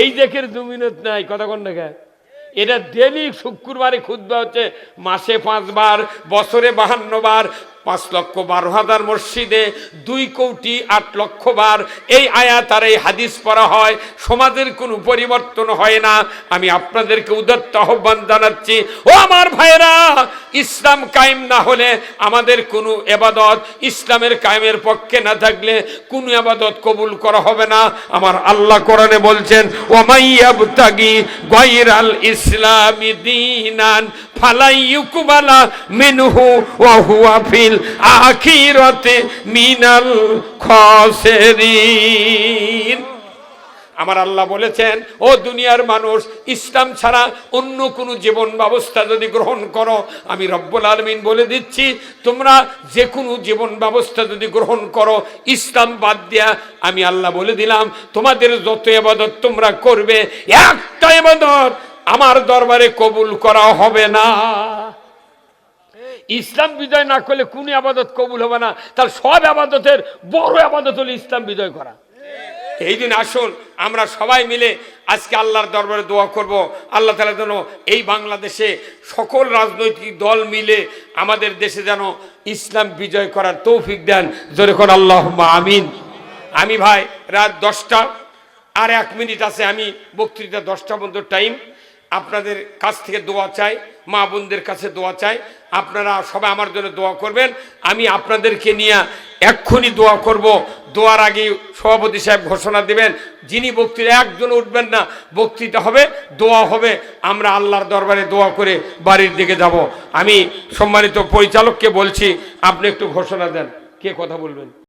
এই জিকির 2 মিনিট নাই, কথা কোন দেখা। এটা ডেলি শুক্রবারে খুতবা হচ্ছে, মাসে 5 বার, বছরে 52 বার, 5,12,000 মসজিদে 2 কোটি 8 লক্ষ বার এই আয়াত আর এই হাদিস পড়া হয়। সমাজের কোনো পরিবর্তন হয় না। আমি আপনাদেরকে উদাত্ত আহ্বান জানাচ্ছি, ও আমার ভাইরা, ইসলাম কায়েম না হলে আমাদের কোনো ইবাদত, ইসলামের কায়েমের পক্ষে না থাকলে কোনো ইবাদত কবুল করা হবে না। আমার আল্লাহ কোরআনে বলছেন, ওয়া মাইয়াবতাগি গায়রাল ইসলামি দীনান ফালাই ইউকবালা মিনহু ওয়া হুয়া ফিল আখিরাতি মিনাল খাসিরিন। আমার আল্লাহ বলেছেন, ও দুনিয়ার মানুষ, ইসলাম ছাড়া অন্য কোনো জীবন ব্যবস্থা যদি গ্রহণ করো, আমি রব্বুল আলামিন বলে দিচ্ছি, তোমরা যে কোনো জীবন ব্যবস্থা যদি গ্রহণ করো ইসলাম বাদ দিয়া, আমি আল্লাহ বলে দিলাম, তোমাদের যত ইবাদত তোমরা করবে, একটা ইবাদত আমার দরবারে কবুল করা হবে না। ইসলাম বিজয় না করলে কোন ইবাদত কবুল হবে না। তার সব ইবাদতের বড় ইবাদত হলো ইসলাম বিজয় করা। এই দিন আসুন আমরা সবাই মিলে আজকে আল্লাহর দরবারে দোয়া করব, আল্লাহ তাআলা যেন এই বাংলাদেশে সকল রাজনৈতিক দল মিলে আমাদের দেশে যেন ইসলাম বিজয় করার তৌফিক দেন। জোরে করে আল্লাহুম্মা আমিন। আমি ভাই রাত 10টা আর 1 মিনিট আছে, আমি বক্তৃতা 10টা পর্যন্ত টাইম। আপনাদের কাছ থেকে দোয়া চাই, মা বোনদের কাছে দোয়া চাই, আপনারা সবাই আমার জন্য দোয়া করবেন। আমি আপনাদেরকে নিয়ে এক্ষুনি দোয়া করব। দোয়ার আগে সভাপতি সাহেব ঘোষণা দেবেন, যিনি বক্তৃতা, একজন উঠবেন না, বক্তৃতা হবে, দোয়া হবে, আমরা আল্লাহর দরবারে দোয়া করে বাড়ির দিকে যাব। আমি সম্মানিত পরিচালককে বলছি, আপনি একটু ঘোষণা দেন, কে কথা বলবেন।